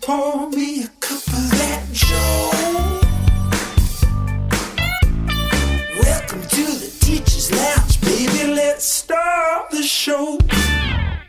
pour me a cup of that Joe. Welcome to the Teacher's Lounge, baby. Let's start the show.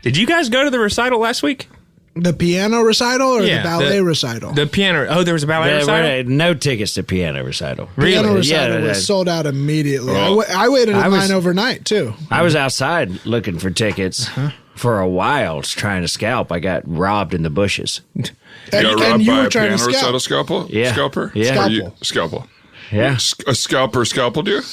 Did you guys go to the recital last week? The piano recital or the ballet recital? The piano. Oh, there was a ballet recital? No tickets to piano recital. Piano recital was sold out immediately. Well, I waited in line overnight, too. I was outside looking for tickets for a while, trying to scalp. I got robbed in the bushes. You got robbed by a piano recital scalper? Yeah. Scalper? Yeah. Scalpel. Yeah. A scalper scalped you?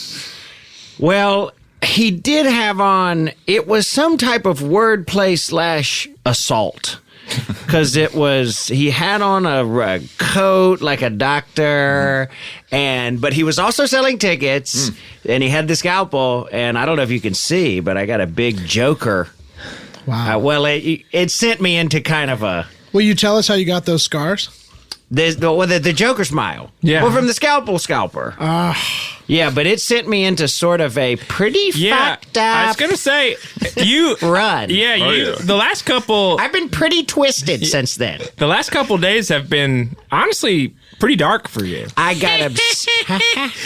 Well, he did have on, it was some type of wordplay / assault. Because he had on a coat like a doctor, but he was also selling tickets, and he had the scalpel, and I don't know if you can see, but I got a big joker. Wow. Well, it sent me into kind of a... Will you tell us how you got those scars? The Joker smile. Yeah. Well, from the scalper. Yeah, but it sent me into sort of a pretty fucked up... I was going to say, you... run. Yeah, the last couple... I've been pretty twisted since then. The last couple days have been, honestly, pretty dark for you. I got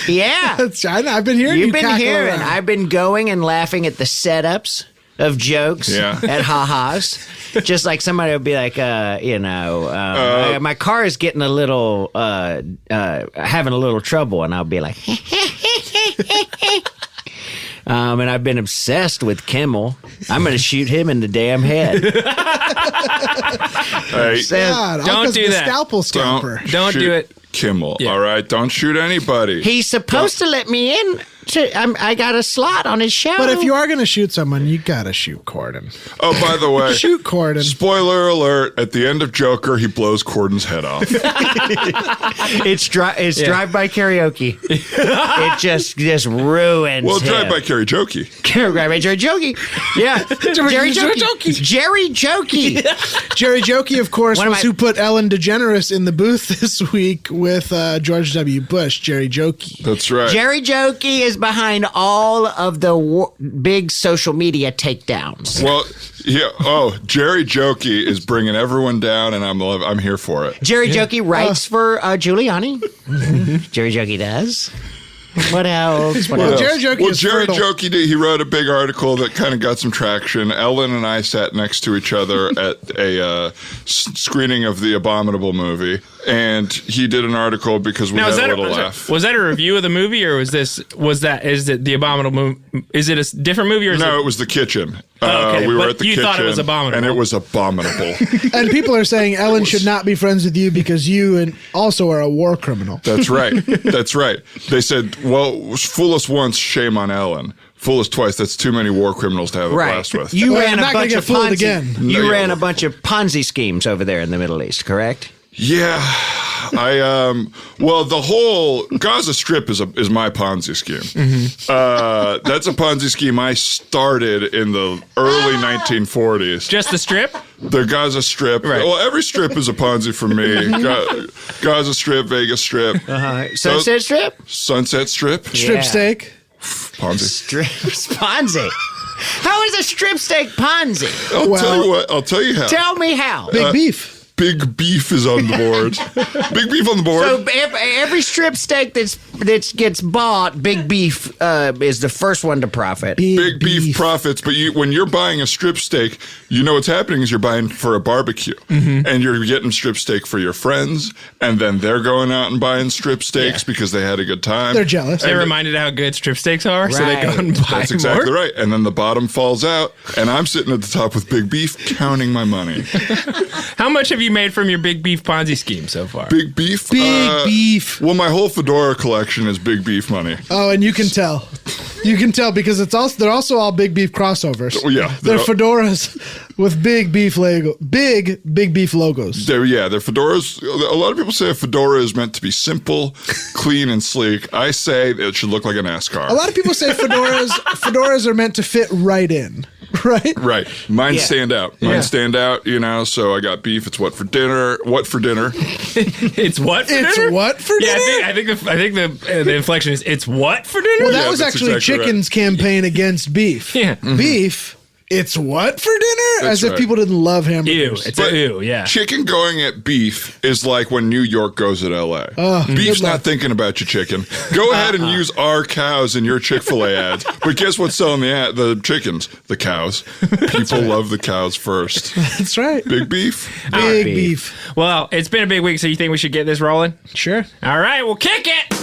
yeah. I've been hearing You've been hearing. I've been going and laughing at the setups of jokes at ha-has. Just like somebody would be like, my car is getting a little, having a little trouble, and I'll be like, and I've been obsessed with Kimmel. I'm going to shoot him in the damn head. Hey, don't do that. Scalpel scalper. Don't do it. Kimmel, all right? Don't shoot anybody. He's supposed to let me in. I got a slot on his show. But if you are going to shoot someone, you got to shoot Corden. Oh, by the way. Shoot Corden. Spoiler alert, at the end of Joker, he blows Corden's head off. It's drive-by karaoke. It just ruins him. drive-by Kara-Jokey. Drive-by Kara-Jokey. Yeah. Jerry Jokey. Jerry Jokey, of course, was who put Ellen DeGeneres in the booth this week with George W. Bush. Jerry Jokey. That's right. Jerry Jokey is behind all of the big social media takedowns. Well, Jerry Jokey is bringing everyone down, and I'm here for it. Jerry Jokey writes for Giuliani. Jerry Jokey does. What else? Jerry Jokey, he wrote a big article that kind of got some traction. Ellen and I sat next to each other at a screening of the Abominable movie, and he did an article because we had a little laugh. Was that a review of the movie, or is it the Abominable movie? Is it a different movie? Or it was The Kitchen. Okay, we were at the you kitchen, thought it was abominable. And it was abominable. And people are saying Ellen should not be friends with you because you also are a war criminal. That's right. That's right. They said, well, fool us once, shame on Ellen. Fool us twice, that's too many war criminals to have a blast with. You ran a bunch of Ponzi. Again. You ran a bunch of Ponzi schemes over there in the Middle East, correct? Yeah. The whole Gaza Strip is my Ponzi scheme. Mm-hmm. That's a Ponzi scheme I started in the early 1940s. Just the Strip? The Gaza Strip. Right. Well, every strip is a Ponzi for me. Gaza Strip, Vegas Strip. Sunset Strip? Sunset Strip. Strip steak. Ponzi. Ponzi. How is a strip steak Ponzi? I'll tell you how. Tell me how. Big beef. Big beef is on the board. Big beef on the board. So every strip steak that gets bought, big beef is the first one to profit. Big beef profits, but when you're buying a strip steak, you know what's happening is you're buying for a barbecue, and you're getting strip steak for your friends, and then they're going out and buying strip steaks because they had a good time. They're jealous. They're reminded how good strip steaks are, so they go and buy That's exactly more. right. And then the bottom falls out, and I'm sitting at the top with big beef counting my money. How much have you made from your big beef Ponzi scheme so far? Big beef? Big beef. Well, my whole Fedora collection is big beef money. Oh, and you can tell. You can tell because they're also all big beef crossovers. Oh, yeah. They're fedoras with big beef beef logos. They're fedoras. A lot of people say a fedora is meant to be simple, clean, and sleek. I say it should look like a NASCAR. A lot of people say fedoras are meant to fit right in. Right? Right. Mine stand out. Stand out, so I got beef. It's what for dinner? What for dinner? It's what for dinner? It's what for dinner? Yeah, I think the inflection is it's what for dinner? Well, that was actually Chicken's campaign against beef. Yeah. Beef It's what for dinner? That's As if right. people didn't love Ew. hamburgers. It's a ew, yeah. Chicken going at beef is like when New York goes at LA. Beef's good luck. not thinking about you, chicken. Go ahead and use our cows in your Chick-fil-A ads. But guess what's selling the chickens? The cows. People love the cows first. That's right. Big beef. Big beef. Well, it's been a big week, so you think we should get this rolling? Sure. All right, we'll kick it.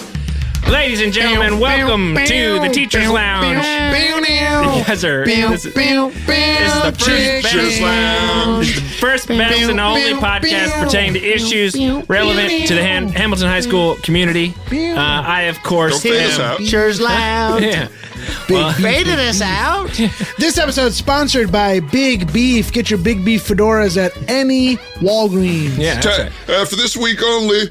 Ladies and gentlemen, welcome to the Teacher's Lounge. Yes, sir. This is the Teacher's Lounge. This is the first, best, and only podcast pertaining to issues relevant to the Hamilton High School community. I, of course, Don't fade us out. Teacher's Lounge. Yeah. Faded us out. This episode is sponsored by Big Beef. Get your Big Beef fedoras at any Walgreens. Yeah, that's right. For this week only,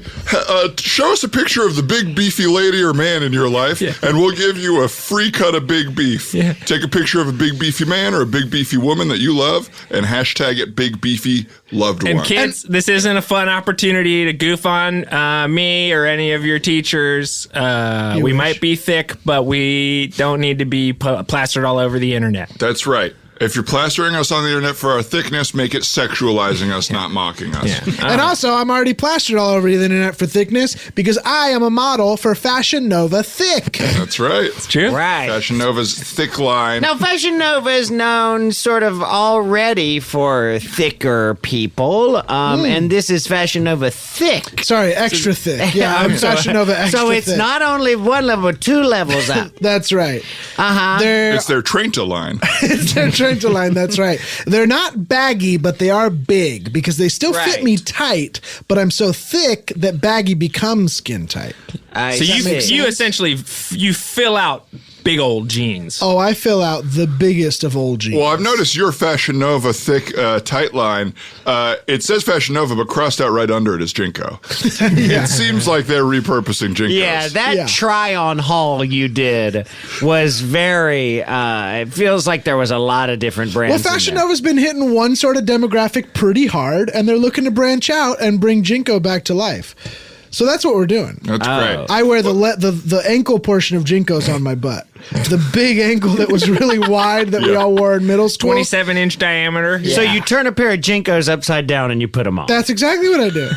show us a picture of the big beefy lady or man in your life, and we'll give you a free cut of big beef. Yeah. Take a picture of a big beefy man or a big beefy woman that you love, and hashtag it big beefy loved And one. kids, this isn't a fun opportunity to goof on me or any of your teachers. We wish. might be thick, but we don't need to be plastered all over the internet. That's right. If you're plastering us on the internet for our thickness, make it sexualizing us, not mocking us. Yeah. And also, I'm already plastered all over the internet for thickness because I am a model for Fashion Nova Thick. That's right. True. Right. Fashion Nova's thick line. Now, Fashion Nova is known sort of already for thicker people, and this is Fashion Nova Thick. Sorry, extra thick. Yeah, I'm Fashion Nova extra So it's thick. not only one level, but 2 levels up. That's right. Uh-huh. It's their Trenta line. It's their Trenta line, that's right. They're not baggy, but they are big because they still fit Right. me tight, but I'm so thick that baggy becomes skin tight. So you essentially you fill out big old jeans. Oh, I fill out the biggest of old jeans. Well, I've noticed your Fashion Nova thick, tight line. It says Fashion Nova, but crossed out right under it is Jinko. It seems like they're repurposing Jinkos. Yeah, that try-on haul you did was very, it feels like there was a lot of different brands. Well, Fashion in there. Nova's been hitting one sort of demographic pretty hard, and they're looking to branch out and bring Jinko back to life. So that's what we're doing. That's great. I wear the ankle portion of Jinko's on my butt. The big ankle that was really wide that we all wore in middle school. 27-inch diameter. So you turn a pair of Jinkos upside down and you put them on. That's exactly what I do.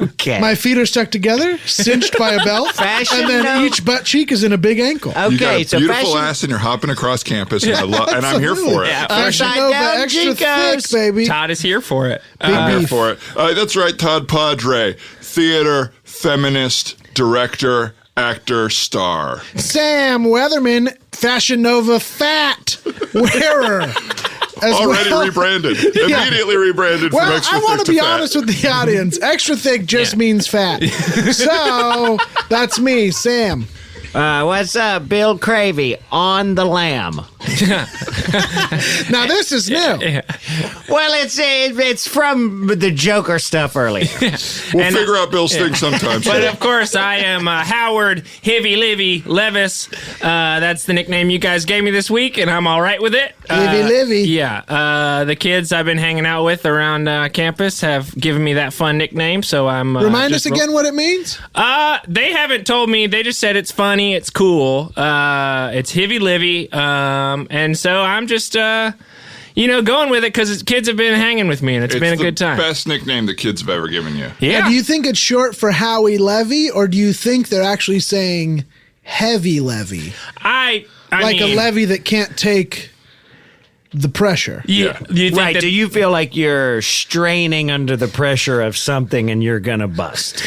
Okay. My feet are stuck together, cinched by a belt, Fashion and then Nova. each butt cheek is in a big ankle. You got Okay, a so beautiful Fashion ass and you're hopping across campus, and, and I'm here for it. Yeah. Fashion Upside Nova down extra Jinkos. thick, baby. Todd is here for it. I'm here beef. for it. That's right, Todd Padre, theater, feminist, director, actor, star. Sam Weatherman, Fashion Nova fat wearer. As Already well. rebranded. Immediately rebranded from Well, extra I want thick to be fat. honest with the audience. Extra thick just means fat. So that's me, Sam. What's up, Bill Cravey on the lamb? Now this is new. Well, it's from the Joker stuff earlier. We'll figure out Bill Sting sometime. But of course, I am Howard Hivy Livy Levis. That's the nickname you guys gave me this week, and I'm all right with it. Livy. Yeah. The kids I've been hanging out with around campus have given me that fun nickname, so I'm. Remind us again what it means. They haven't told me. They just said it's funny, it's cool. It's Hivy Livy, and so I'm just. Going with it because kids have been hanging with me, and it's been a good time. Best nickname the kids have ever given you. Yeah. Now, do you think it's short for Howie Levy, or do you think they're actually saying heavy levy? I Like mean, a levy that can't take the pressure. Yeah. Do you think Right. that- Do you feel like you're straining under the pressure of something and you're going to bust?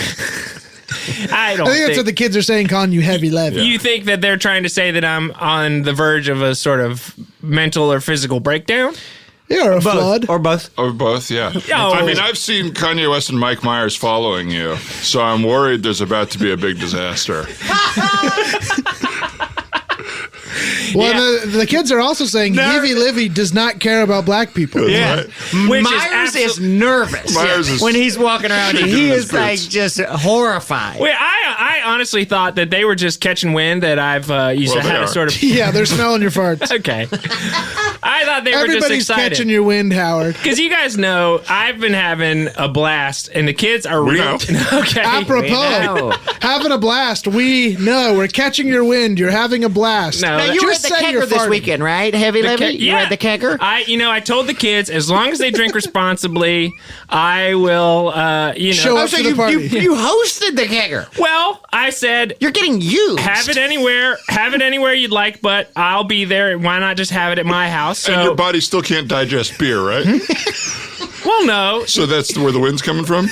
I don't I think that's think. what the kids are saying, calling you heavy levy. You think that they're trying to say that I'm on the verge of a sort of mental or physical breakdown? Yeah, or a flood. Or both. Or both, yeah. Oh. I mean, I've seen Kanye West and Mike Myers following you, so I'm worried there's about to be a big disaster. Well, the kids are also saying Heavy Livy does not care about black people. Yeah. Which Myers is is nervous Myers is when he's walking around. shaking He in his is like boots. just horrified. Wait, I honestly thought that they were just catching wind that I've used Well, to they have a are. sort of. Yeah, they're smelling your farts. Okay. I thought they were just Everybody's excited. catching your wind, Howard. Because you guys know I've been having a blast, and the kids are We real. know. Okay. Apropos, know. having a blast. We know. We're catching your wind. You're having a blast. No, Now, that- you were at Just the said kegger you're this farting. weekend, right? Heavy Levy? You had the kegger? I told the kids, as long as they drink responsibly, I will, Show up so to the you party. hosted the kegger. Well, I said, You're getting used. have it anywhere you'd like, but I'll be there. Why not just have it at my house? And your So, body still can't digest beer, right? well, no. So that's where the wind's coming from?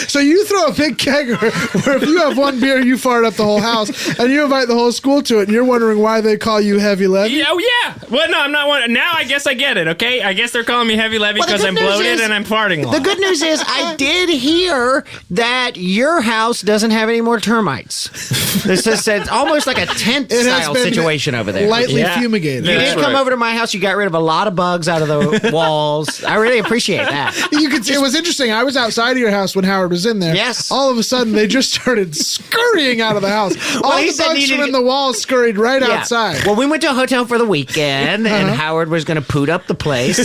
So you throw a big kegger where if you have one beer, you fart up the whole house, and you invite the whole school to it, and you're wondering why they call you Heavy Levy? Oh, yeah. Well, no, I'm not one. Now I guess I get it, okay? I guess they're calling me Heavy Levy Well, the because good I'm news bloated is- and I'm farting a lot. The good news is I did hear that your house doesn't have any more termites. This is it's almost like a tent It has style been situation over there. lightly Yeah. fumigated. You That's did come right. over to my house. You got rid of a lot of bugs out of the walls. I really appreciate that. You could. It was interesting. I was outside of your house when Howard was in there. Yes. All of a sudden, they just started scurrying out of the house. All he the said bugs he from needed- in the walls scurried right outside. Well, we went to a hotel for the weekend, and Howard was going to poot up the place.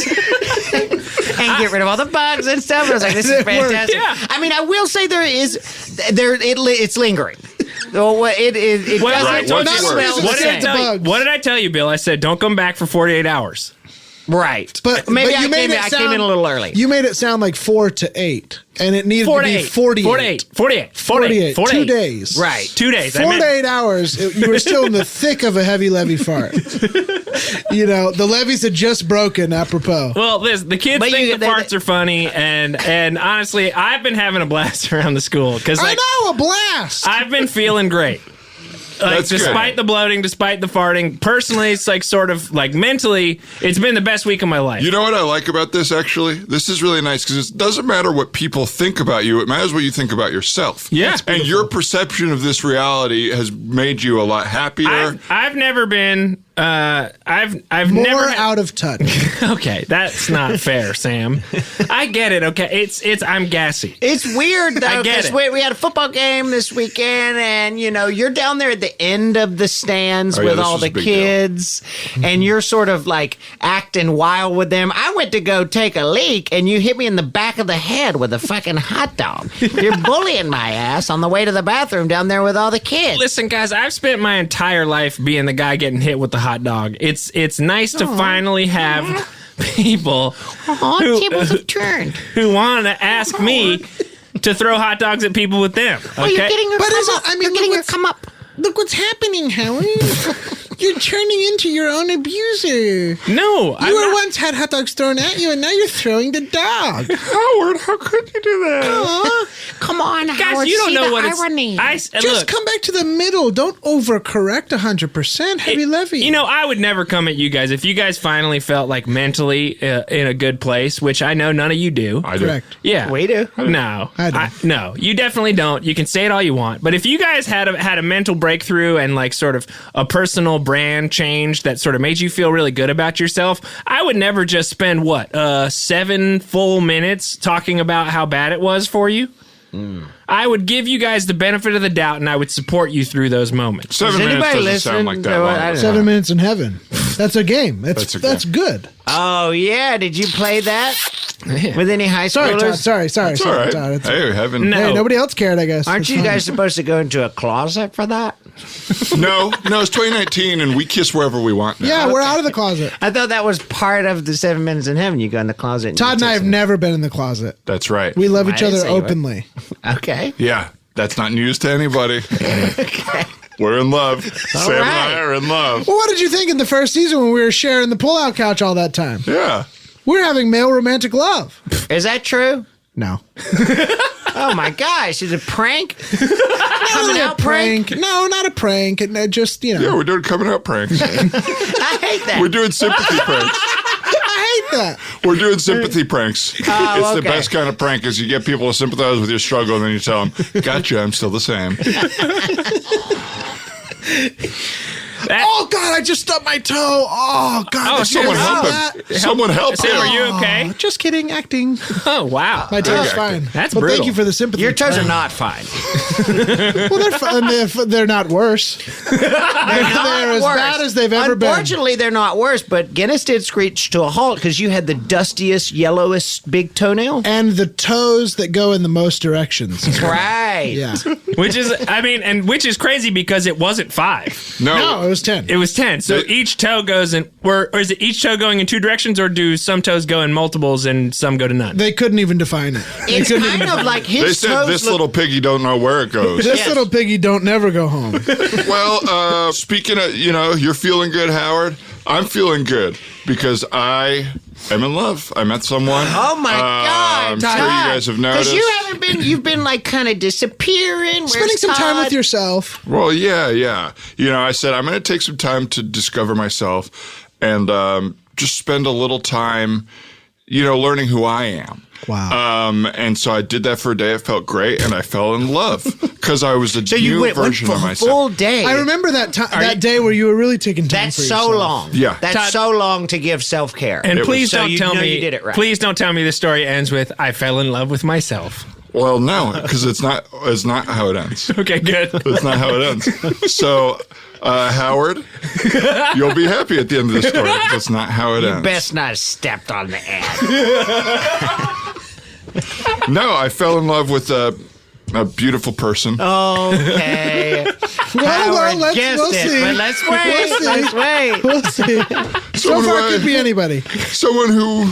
And get rid of all the bugs and stuff. I was like, "This is It worked. fantastic." Yeah. I mean, I will say it's lingering. Oh, it Well, doesn't Right, what's smell worse? the What did, I same. tell you? bugs. What did I tell you, Bill? I said, don't come back for 48 hours. Right, But maybe but you I made it came in a little early. You made it sound like 4 to 8, and it needed to be 48. 48. 2 days. Right. 2 days. 4 to 8 hours. You were still in the thick of a Heavy Levy fart. The levees had just broken. Apropos. Well, the kids But think you- the farts are funny, and honestly, I've been having a blast around the school because I know, a blast. I've been feeling great. Like, That's good. despite the bloating, despite the farting, personally, it's like sort of like mentally, it's been the best week of my life. You know what I like about this, actually? This is really nice because it doesn't matter what people think about you. It matters what you think about yourself. Yeah. That's And your perception of this reality has made you a lot happier. I've never been. I've More never out of touch. Okay, that's not fair, Sam. I get it. Okay, it's I'm gassy. It's weird though. I get 'cause it. we had a football game this weekend, and you're down there at the end of the stands Oh, yeah, with this all was a the big deal. kids, and you're sort of like acting wild with them. I went to go take a leak, and you hit me in the back of the head with a fucking hot dog. You're bullying my ass on the way to the bathroom down there with all the kids. Listen, guys, I've spent my entire life being the guy getting hit with the hot dog. It's nice to finally have people Aw, tables have turned. who want to ask me to throw hot dogs at people with them. Okay? Oh, you're getting your But come isn't- up. I mean, You're getting look your what's- come up. Look what's happening, Howard. You're turning into your own abuser. No, I'm You were not- once had hot dogs thrown at you, and now you're throwing the dog. Howard, how could you do that? Aw. Come on, guys, Howard. you don't see know the what it's. irony. Just Look, come back to the middle. Don't overcorrect 100%. Heavy Levy. I would never come at you guys if you guys finally felt like mentally in a good place, which I know none of you do. I do. Correct. Yeah, We do. No, I do. no, you definitely don't. You can say it all you want, but if you guys had a mental breakthrough and like sort of a personal brand change that sort of made you feel really good about yourself, I would never just spend 7 full minutes talking about how bad it was for you. I would give you guys the benefit of the doubt, and I would support you through those moments. 7 Does minutes anybody doesn't sound like listen that to long. what I- 7 minutes in heaven. That's a game. That's a That's game. good. Oh yeah, did you play that with any high Sorry, schoolers? Todd. Sorry. It's all sorry, right. Todd. It's- Hey, heaven. No. Hey, nobody else cared, I guess. Aren't It's you fine. guys supposed to go into a closet for that? No, it's 2019, and we kiss wherever we want now. Yeah, we're out of the closet. I thought that was part of the 7 minutes in heaven. You go in the closet. And Todd and you I have kiss never been in the closet. That's right. We love I each didn't other say you were. openly. them. Okay. Yeah, that's not news to anybody. We're in love. Sam and I right. are in love. Well, what did you think in the first season when we were sharing the pull-out couch all that time? Yeah. We're having male romantic love. Is that true? No. Oh my gosh! Is it a prank? Not out prank? No, not a prank. And just, Yeah, we're doing coming out pranks. I hate that. We're doing sympathy pranks. I hate that. We're doing sympathy pranks. It's the okay. best kind of prank is you get people to sympathize with your struggle and then you tell them, gotcha, I'm still the same. Oh God, I just stubbed my toe. Oh God, Oh, Someone shit. help that. him. Someone help Sam, are him. you okay? Oh, just kidding, acting. Oh, wow. My toe's fine. That's Well, brutal. thank you for the sympathy. Your toes are not fine. Well, they're fine. They're not worse. They're as bad as they've ever been. Unfortunately, they're not worse, but Guinness did screech to a halt because you had the dustiest, yellowest big toenail. And the toes that go in the most directions. Right. Yeah. Which is crazy because it wasn't 5. No, it was 10. It was 10. So each toe goes in, or is it each toe going in 2 directions, or do some toes go in multiples and some go to none? They couldn't even define it. It's kind of like his They said toes this look- little piggy don't know where it goes. This little piggy don't never go home. Well, speaking of, you're feeling good, Howard. I'm feeling good because I am in love. I met someone. Oh my God! I'm sure you guys have noticed. Because you've been like kind of disappearing. Spending some time with your. yourself. Well, yeah. I said I'm going to take some time to discover myself and just spend a little time, learning who I am. Wow. And so I did that for a day. It felt great, and I fell in love because I was a new version for of a myself. full day. I remember that day where you were really taking time That's for so yourself. long. Yeah. That's Todd- so long to give self-care. And please So don't you tell know me you did it right. Please don't tell me the story ends with I fell in love with myself. Well, no, because it's not how it ends. Okay, good. That's not how it ends. So, Howard, you'll be happy at the end of the story. That's not how it ends. Best not have stepped on the ad. No, I fell in love with a beautiful person. Okay. Well, Howard guessed we'll it, see. but let's wait. We'll see. Let's wait. We'll see. So Someone far, who it could be anybody. Someone who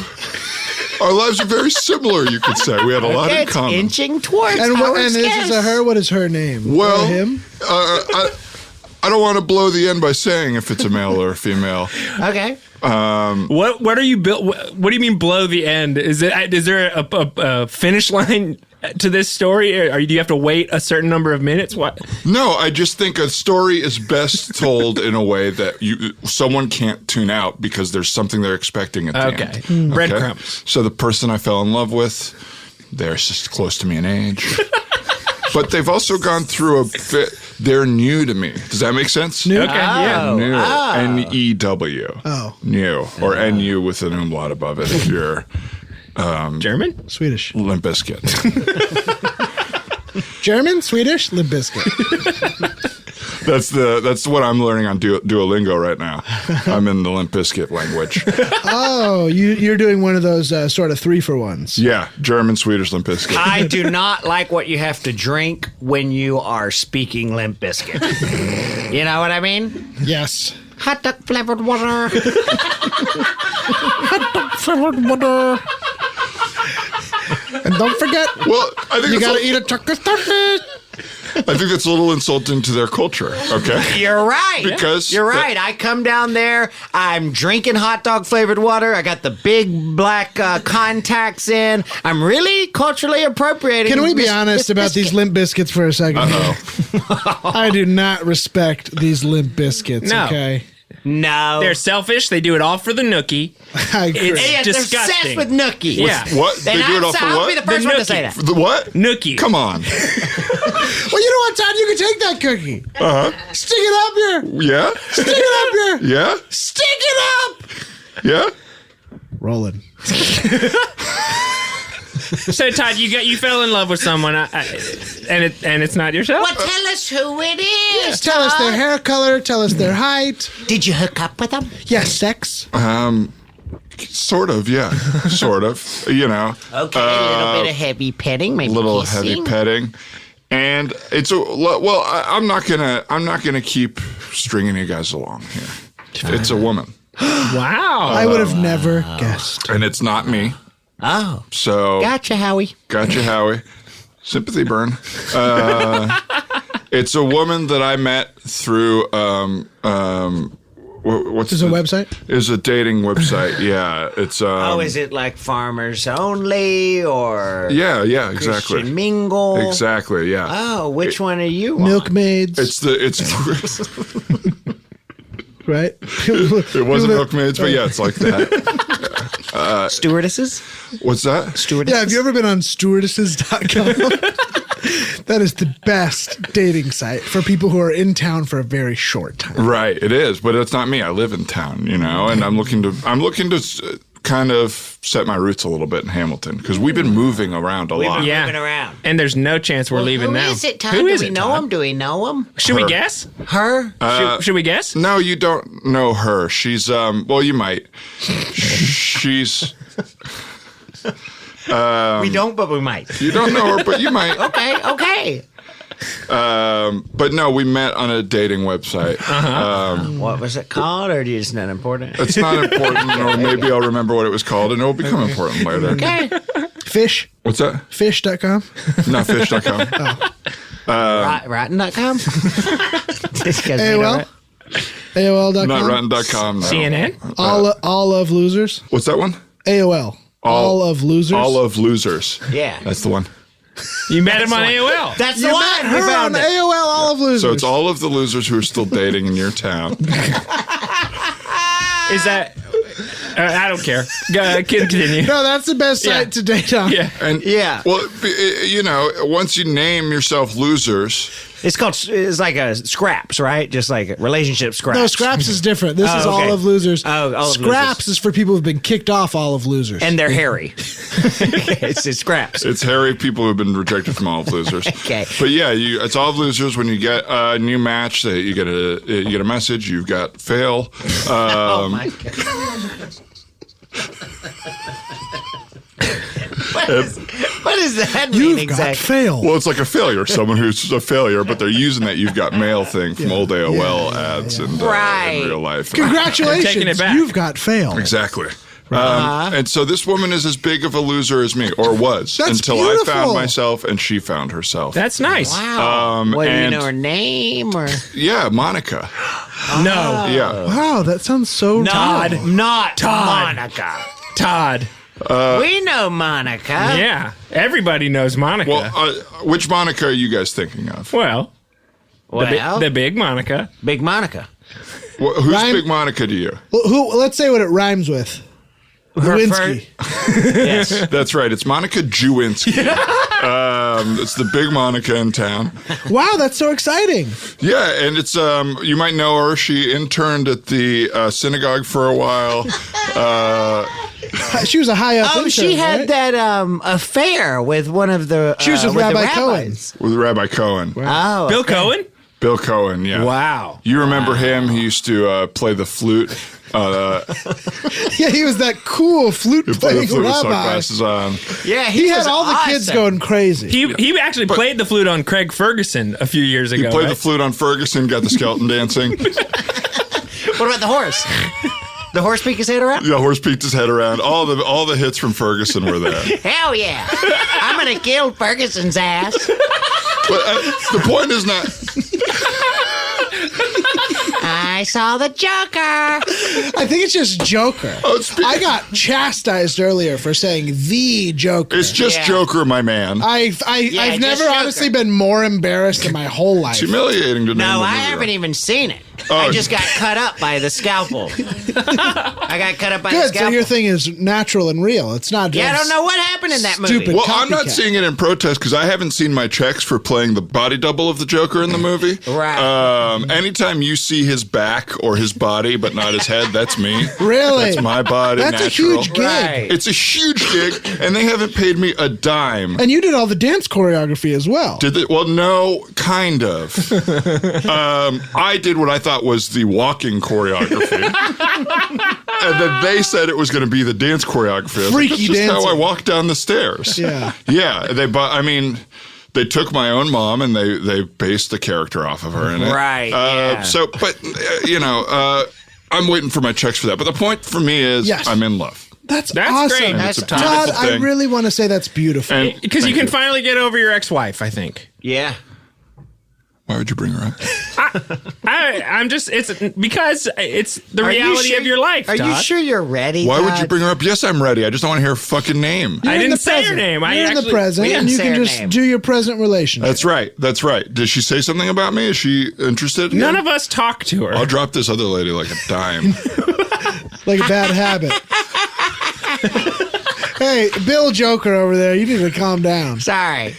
our lives are very similar, you could say. We had a lot in It's common. inching towards And Howard's this guess. is a her. What is her name? Well, Or him? I don't want to blow the end by saying if it's a male or a female. Okay. What are you built? What do you mean blow the end? Is there a finish line to this story, or do you have to wait a certain number of minutes? What? No, I just think a story is best told in a way that someone can't tune out because there's something they're expecting at the Okay. end. Breadcrumbs. So the person I fell in love with, they're just close to me in age. But they've also gone through a bit. They're new to me. Does that make sense? New? Okay, yeah. New. N-E-W. Oh. New. Or N-U with an umlaut above it if you're German? Swedish. Limp Bizkit. German, Swedish, Limp Bizkit. That's what I'm learning on Duolingo right now. I'm in the Limp Bizkit language. Oh, you're doing one of those sort of 3-for-1s. Yeah, German, Swedish, Limp Bizkit. I do not like what you have to drink when you are speaking Limp Biscuit. You know what I mean? Yes. Hot dog flavored water. Flavored water. And don't forget, Well, I think you it's gotta eat a chocolate starfish. I think that's a little insulting to their culture. Okay. You're right. Because you're right. I come down there. I'm drinking hot dog flavored water. I got the big black contacts in. I'm really culturally appropriating. Can we be Miss- honest Miss about these Biscuit. Limp Biscuits for a second? I do not respect these Limp Biscuits, No. okay? No. They're selfish. They do it all for the nookie. I agree. It's Yes, they're obsessed disgusting. with nookie. Yeah. What? They do it all for I'll be what? the first The one to nookie. say that. The what? Nookie. Come on. Well, you know what, Todd? You can take that cookie. Uh-huh. Stick it up here. Yeah? Stick it up here. Yeah? Stick it up. Yeah? Rolling. So Todd, you fell in love with someone, and it's not yourself. Well, tell us who it is. Tell us their Todd. hair color. Tell us their height. Did you hook up with them? Yes, sex. Sort of, yeah. Sort of. You know. Okay, a little bit of heavy petting, maybe A little kissing. heavy petting. And it's I'm not gonna keep stringing you guys along here. It's a woman. Wow. I would have never guessed. And it's not me. Oh, So gotcha, Howie. Gotcha, Howie. Sympathy burn. It's a woman that I met through what's Is it a website? Is a dating website. Yeah, it's Is it like farmers only or yeah, exactly. Christian mingle? Exactly, yeah. Oh, which one are you? on? Milkmaids, It's right? it wasn't Milkmaids, but yeah, it's like that. Stewardesses? What's that? Stewardesses? Yeah, have you ever been on stewardesses.com? That is the best dating site for people who are in town for a very short time. Right, it is, but it's not me. I live in town, and I'm looking to kind of set my roots a little bit in Hamilton because we've been moving around a lot. Yeah. Moving around. And there's no chance we're leaving now. Who is it, Todd? Who is Do we it, know Todd? him? Do we know him? Should we guess? Her? Should we guess? No, you don't know her. She's well, you might. She's. We don't, but we might. You don't know her, but you might. Okay. But no, we met on a dating website. What was it called, or is that important? It's not important, or maybe I'll remember what it was called, and it will become important later. Okay. Fish? What's that? Fish.com? Not fish.com. Rotten.com? AOL? AOL.com? Not rotten.com. No. CNN? All of losers? What's that one? AOL. All of losers? All of losers. Yeah. That's the one. You met him on AOL. That's the You one. met We her found on it. AOL All of losers. So it's all of the losers who are still dating in your town. Is that... I don't care. Continue. No, that's the best site Yeah. to date on. Yeah. And Yeah. well, once you name yourself losers, It's like a scraps, right? Just like relationship scraps. No, Scraps is different. This is okay. All of losers. Oh, All of Scraps Losers. is for people who've been kicked off All of losers. And they're hairy. It's scraps. it's hairy people who've been rejected from all of losers. Okay. But yeah, it's all of losers. When you get a new match, you get a message. You've got fail. Oh my God. What does that mean You've exactly? got fail. Well, it's like a failure. Someone who's a failure, but they're using that "you've got mail" thing from old AOL ads and Right. in real life. Taking Congratulations, it back. you've got fail. Exactly. And so this woman is as big of a loser as me, or was, That's until beautiful. I found myself and she found herself. That's nice. Wow. What, do you and- know her name or? Yeah, Monica. No. Yeah. Wow, that sounds so Todd. Not Todd. Monica. Todd. We know Monica. Yeah. Everybody knows Monica. Well, which Monica are you guys thinking of? Well, Well, the big Monica. Big Monica. Who's Rhyme- Big Monica to you? Well, let's say what it rhymes with. Lewinsky. Yes. That's right. It's Monica Jewinski. It's the big Monica in town. Wow, that's so exciting. Yeah, and it's you might know her. She interned at the synagogue for a while. She was a high up Oh, intern, she had right? that affair with one of the. She was with the Rabbi rabbis. With Rabbi Cohen. Oh, Bill okay. Cohen? Bill Cohen, yeah. Wow. You remember him? He used to play the flute. Yeah, he was that cool flute He played the playing flute with rabbi. sunglasses on. Yeah, He had was all the kids awesome. going crazy. He actually played the flute on Craig Ferguson a few years ago. He played right? the flute on Ferguson, got the skeleton dancing. What about the horse? The horse peek his head around? The horse peeked his head around. All the hits from Ferguson were there. Hell yeah. I'm going to kill Ferguson's ass. But the point is not. I saw the Joker. I think it's just Joker. Oh, it's, I got chastised earlier for saying the Joker. it's just Yeah. Joker, my man. I've just never Joker. honestly been more embarrassed in my whole life. It's humiliating to name No, the I movie haven't that. even seen it. Oh. I just got cut up by the scalpel. I got cut up by the Good, so scalpel. your thing is natural and real. It's not just Yeah, I don't know what happened in that movie. Stupid. Well, I'm not Copycat. seeing it in protest because I haven't seen my checks for playing the body double of the Joker in the movie. Right. Anytime you see his back or his body, but not his head, that's me. Really? That's my body. That's natural. a huge gig. Right. It's a huge gig, and they haven't paid me a dime. And you did all the dance choreography as well. Did they? Well, no, kind of. I did what I thought was the walking choreography, and then they said it was going to be the dance choreography. I was Freaky like, that's just how I dancing. walked down the stairs. Yeah. yeah. They took my own mom and they based the character off of her in it. Right, yeah. So, but I'm waiting for my checks for that. But the point for me is, Yes. I'm in love. That's That's awesome. great. And it's a That's beautiful Todd, I thing. really want to say that's beautiful. And Because you thank can finally get over your ex-wife, I think. Yeah. Why would you bring her up? It's because it's the Are you reality sure- of your life, Are you Todd. sure you're ready? Why would you Todd? bring her up? Yes, I'm ready. I just don't want to hear her fucking name. You're I in didn't the say her present. name. I You're in the actually- present, we and didn't you say can her just name. do your present relationship. That's right. That's right. Did she say something about me? Is she interested? None of us talk to her. I'll drop this other lady like a dime. Like a bad habit. Hey, Bill Joker over there, you need to calm down. Sorry.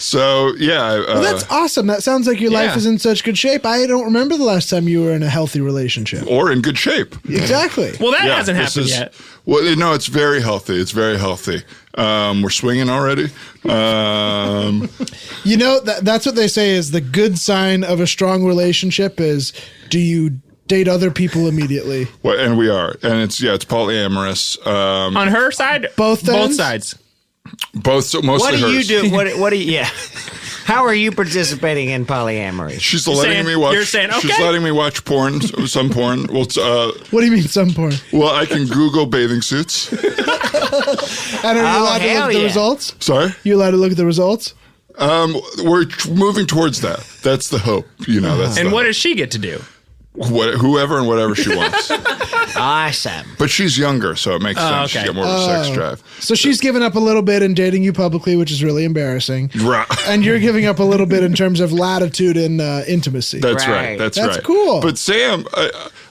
So, yeah. Well, that's awesome. That sounds like your life is in such good shape. I don't remember the last time you were in a healthy relationship. Or in good shape. Exactly. Well, that hasn't happened yet. Well, no, it's very healthy. It's very healthy. We're swinging already. You know, that's what they say is the good sign of a strong relationship is, do you date other people immediately? Well, and we are. And it's polyamorous. On her side? Both ends? Both sides. Both, mostly What do you hers. do? What do you? Yeah. How are you participating in polyamory? She's letting me watch. You're saying, okay. She's letting me watch porn, some porn. Well, What do you mean some porn? well, I can Google bathing suits. And are you allowed to look at the results? Sorry, You allowed to look at the results? we're moving towards that. That's the hope. That's And what does she get to do? whoever and whatever she wants. Awesome. But she's younger, so it makes sense. okay. She's got more of a sex drive. So she's given up a little bit in dating you publicly, which is really embarrassing. Right. And you're giving up a little bit in terms of latitude and intimacy. That's Right. right. That's That's right. cool. But Sam,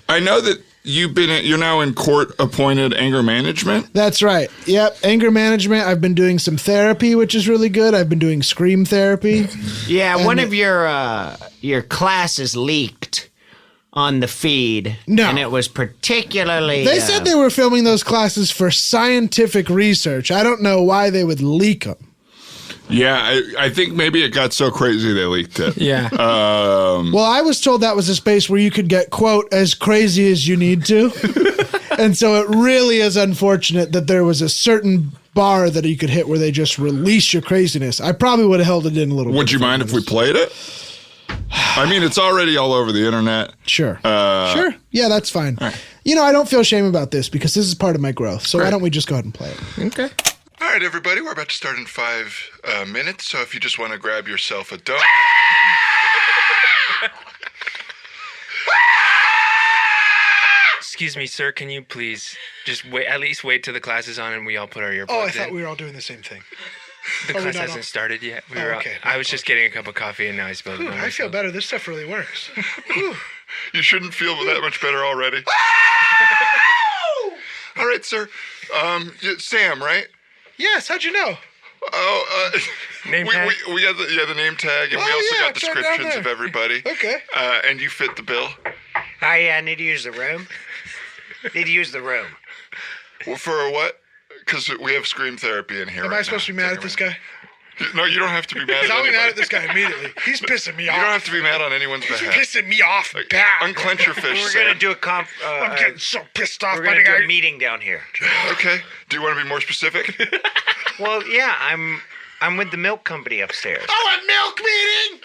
I know that you're now in court-appointed anger management. That's right. Yep. Anger management. I've been doing some therapy, which is really good. I've been doing scream therapy. Yeah, one of your classes leaked on the feed. No. And it was particularly... They said they were filming those classes for scientific research. I don't know why they would leak them. Yeah, I think maybe it got so crazy they leaked it. Yeah. Well, I was told that was a space where you could get, quote, as crazy as you need to. And so it really is unfortunate that there was a certain bar that you could hit where they just release your craziness. I probably would have held it in a little bit. Would you mind if we played it? I mean, it's already all over the internet. Sure. Sure. Yeah, that's fine. Right. I don't feel shame about this because this is part of my growth. So why don't we just go ahead and play it? Okay. All right, everybody, we're about to start in 5 minutes. So if you just want to grab yourself a donut. Excuse me, sir. Can you please just wait? At least wait till the class is on and we all put our earbuds in. Oh, I thought we were all doing the same thing. The class hasn't started yet. Okay. I was just getting a cup of coffee and now I spilled it on I feel myself. better. This stuff really works. You shouldn't feel that much better already. All right, sir. Sam, right? Yes. How'd you know? Oh, Name tag? we got the name tag, and we also got descriptions of everybody. Okay. And you fit the bill. Oh, yeah, I need to use the room. Well, for what? Because we have scream therapy in here. Am I supposed to be mad at this guy? No, you don't have to be mad at I'll be anybody. mad at this guy immediately. He's pissing me off. You don't have to be mad on anyone's behalf. pissing me off bad. Unclench your fist, We're Sam. going to do a I'm getting so pissed off. We're going to do a meeting down here. Okay. Do you want to be more specific? Well, yeah, I'm with the milk company upstairs. Oh, a milk meeting?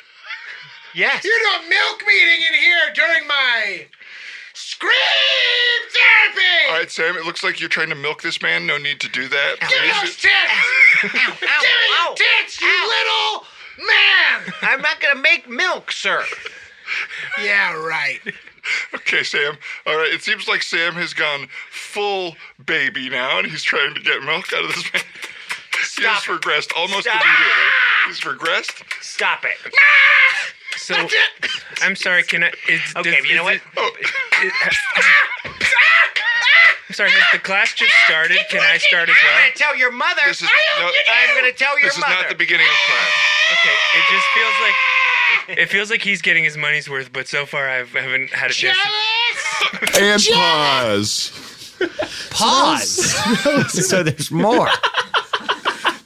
Yes. You're doing a milk meeting in here during my scream therapy. All right, Sam, it looks like you're trying to milk this man. No need to do that. Give me those tits. Give me your tits, you little man. I'm not going to make milk, sir. Yeah, right. Okay, Sam. All right, it seems like Sam has gone full baby now, and he's trying to get milk out of this man. He has regressed almost immediately. He's regressed. Stop it. So, I'm sorry, can I... Okay, you know what? I'm sorry, has the class just started? Can I start as I'm well? going to tell your mother. This is I'm going to tell your This is mother. not the beginning of class. Okay, it just feels like... It feels like he's getting his money's worth, but so far I haven't had a chance. And pause. Pause. So there's more.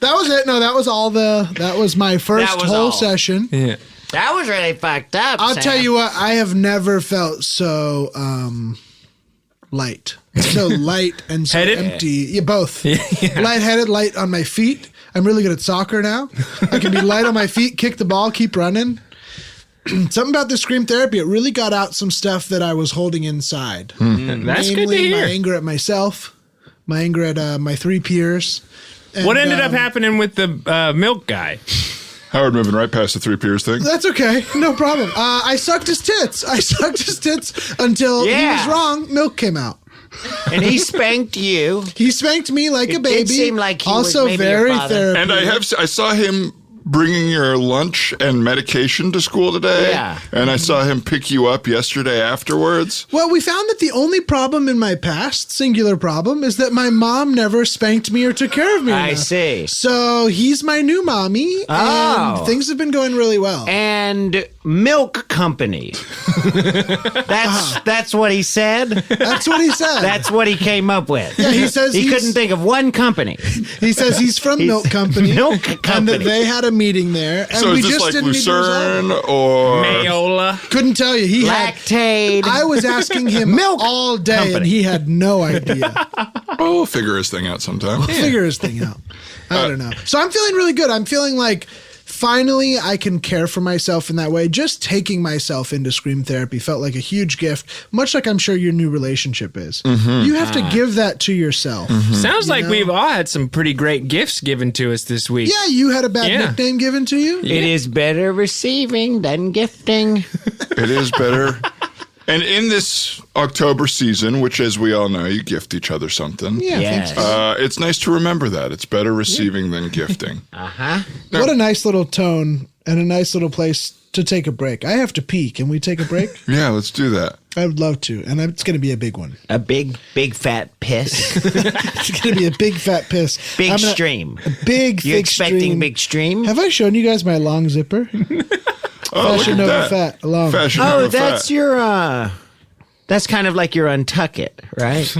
That was it. No, that was all that was my first That was whole all. session. Yeah. That was really fucked up, I'll Sam. tell you what, I have never felt so light. So light and so Headed? empty. Yeah, both. Lightheaded, light on my feet. I'm really good at soccer now. I can be light on my feet, kick the ball, keep running. Something about the scream therapy, it really got out some stuff that I was holding inside. That's good to Namely, hear. my anger at myself, my anger at my 3 peers. And, What ended up happening with the milk guy? Howard moving right past the 3 peers thing. That's okay. No problem. I sucked his tits. Until he was wrong. Milk came out. And he spanked you. He spanked me like a It baby. did seem like he also was maybe your very father. therapeutic. And I saw him bringing your lunch and medication to school today? Yeah. And I saw him pick you up yesterday afterwards. Well, we found that the only problem in my past, singular problem, is that my mom never spanked me or took care of me I enough. see. So he's my new mommy, Oh. and things have been going really well. And milk company. That's what he said. That's what he said. That's what he came up with. Yeah, he says he he's- couldn't think of one company. He says he's from Milk Company. Milk And Company. that they had a meeting there. And So we is this just like didn't need to resolve Lucerne it. or... Mayola. Couldn't tell you. He had. Lactaid. I was asking him Milk all day, Company. and he had no idea. Oh, we'll figure his thing out sometime. Figure his thing out. I don't know. So I'm feeling really good. I'm feeling like finally I can care for myself in that way. Just taking myself into scream therapy felt like a huge gift, much like I'm sure your new relationship is. You have to give that to yourself. Sounds like know? we've all had some pretty great gifts given to us this week. Yeah, you had a bad Yeah. nickname given to you? It is better receiving than gifting. It is better. And in this October season, which, as we all know, you gift each other something. Yeah, Yes. thanks. It's nice to remember that. It's better receiving than gifting. What a nice little tone and a nice little place to take a break. I have to pee. Can we take a break? Yeah, let's do that. I would love to. And it's going to be a big one. A big fat piss. It's going to be a big fat piss. Big I'm gonna- stream. A big, You thick expecting stream. big stream? Have I shown you guys my long zipper? Oh, look Fashion at Nova that. Fat. Long. Fashion Oh, Nova that's Fat. your that's kind of like your untuck it, right?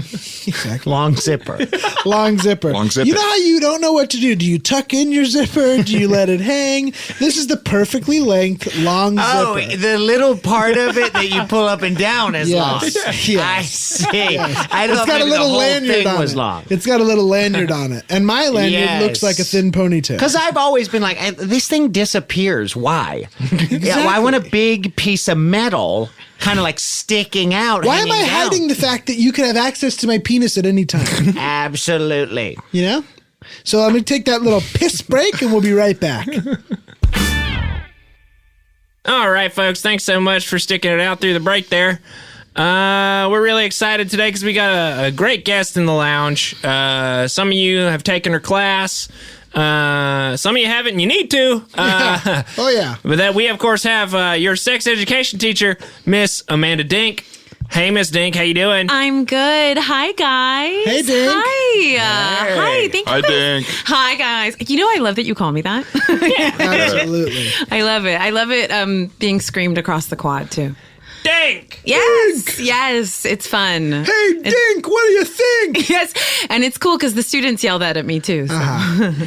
Exactly. Long zipper. Long zipper. Long zipper. You know how you don't know what to do? Do you tuck in your zipper? Do you let it hang? This is the perfectly length long Oh, zipper. the little part of it that you pull up and down is long. Yes. I Yes. see. I It's thought got a maybe little the whole lanyard thing on was it. long. It's got a little lanyard on it. And my lanyard Yes. looks like a thin ponytail. Because I've always been like, this thing disappears. Why? Yeah, well, I want a big piece of metal kind of like sticking out. Why am I hanging down. hiding the fact that you can have access to my penis at any time? Absolutely. You know? So I'm going to take that little piss break and we'll be right back. All right, folks. Thanks so much for sticking it out through the break there. We're really excited today because we got a great guest in the lounge. Some of you have taken her class. Some of you haven't, and you need to. Oh, yeah. But that we, of course, have your sex education teacher, Miss Amanda Dink. Hey, Miss Dink, how you doing? I'm good. Hi, guys. Hey, Dink. Hi. Hi. Thank you. Hi, for- Dink. Hi, guys. You know, I love that you call me that. Absolutely. I love it. I love it being screamed across the quad, too. Dink! Yes. Yes. It's fun. Hey, Dink, what do you think? Yes. And it's cool because the students yell that at me, too. So.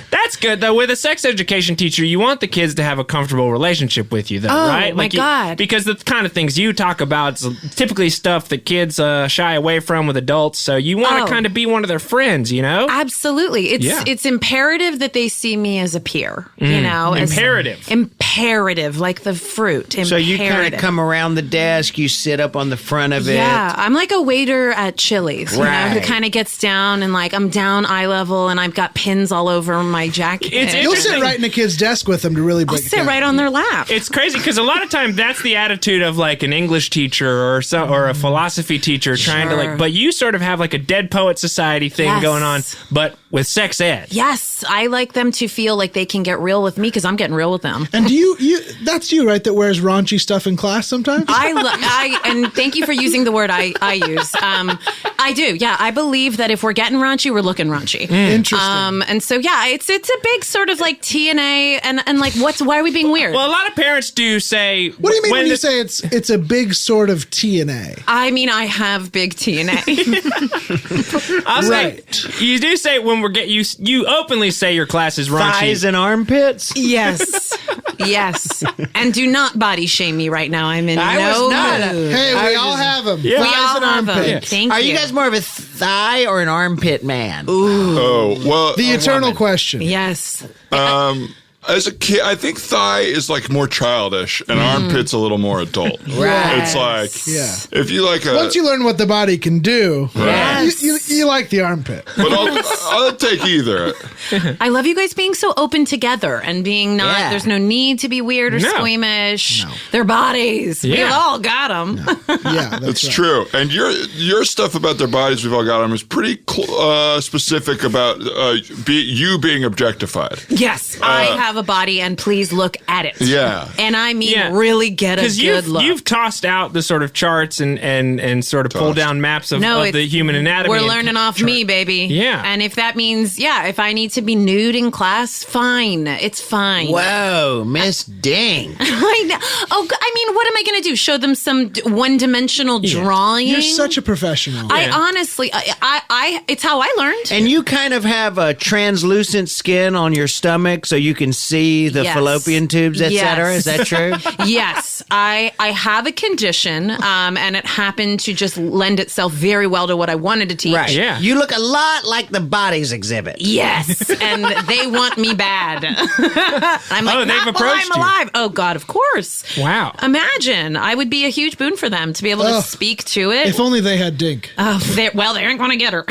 That's good, though. With a sex education teacher, you want the kids to have a comfortable relationship with you, though, Oh, right? my God. Because the kind of things you talk about is typically stuff that kids shy away from with adults, so you want to Oh. kind of be one of their friends, you know? Absolutely. It's imperative that they see me as a peer, you know? as- Imperative. Imperative, like the fruit. So you kind of Imperative. come around the desk, you sit up on the front of it. Yeah, I'm like a waiter at Chili's, you know, who Right. kind of gets down and like I'm down eye level and I've got pins all over my jacket. It's You'll interesting. sit right in a kid's desk with them to really I'll break it sit down. right on their lap. It's crazy because a lot of time that's the attitude of like an English teacher or a philosophy teacher trying to Sure. but you sort of have like a Dead Poet Society thing Yes. going on, but with sex ed. Yes, I like them to feel like they can get real with me because I'm getting real with them. And do you that's you, right, that wears raunchy stuff in class sometimes? And thank you for using the word I use. I do. Yeah, I believe that if we're getting raunchy, we're looking raunchy. Interesting. And so yeah, it's a big sort of like TNA and like why are we being weird? Well, a lot of parents do say. What do you mean when you the- say it's a big sort of TNA? I mean, I have big TNA. I'll say, Right. you do say when we're you openly say your class is raunchy. Thighs and armpits? Yes. Yes. And do not body shame me right now. I'm in I no was not. mood. Hey, I we was all just- have them. We all have them. Thank Are you. you guys more of a thigh or an armpit man? Oh, well, The eternal question. Yes. as a kid, I think thigh is like more childish and armpit's a little more adult. Right. It's like, Yeah. if you like a, Once you learn what the body can do, Yes. you like the armpit. but I'll take either. I love you guys being so open together and being not, Yeah. there's no need to be weird or No. squeamish. Their bodies. We've Yeah. all got them. Yeah, that's It's right. true. And your stuff about their bodies, we've all got them, is pretty specific about you being objectified. Yes. I have have a body and please look at it. Yeah. And I mean, Yeah. really get a good look. You've tossed out the sort of charts and sort of pull down maps of the human anatomy. We're learning off me, baby. Yeah. And if that means, if I need to be nude in class, fine. It's fine. Whoa, Miss Dink. I know. Oh, I mean, what am I going to do? Show them some one-dimensional drawing? You're such a professional. I honestly, it's how I learned. And you kind of have a translucent skin on your stomach so you can see the Yes. fallopian tubes, etc. Is that true? Yes, I have a condition, and it happened to just lend itself very well to what I wanted to teach. Right. Yeah. You look a lot like the bodies exhibit. Yes, and they want me bad. I'm like, they've not while approached I'm you. alive. Oh God, of course. Wow. Imagine, I would be a huge boon for them to be able to Oh, speak to it. If only they had Dink. They ain't going to get her.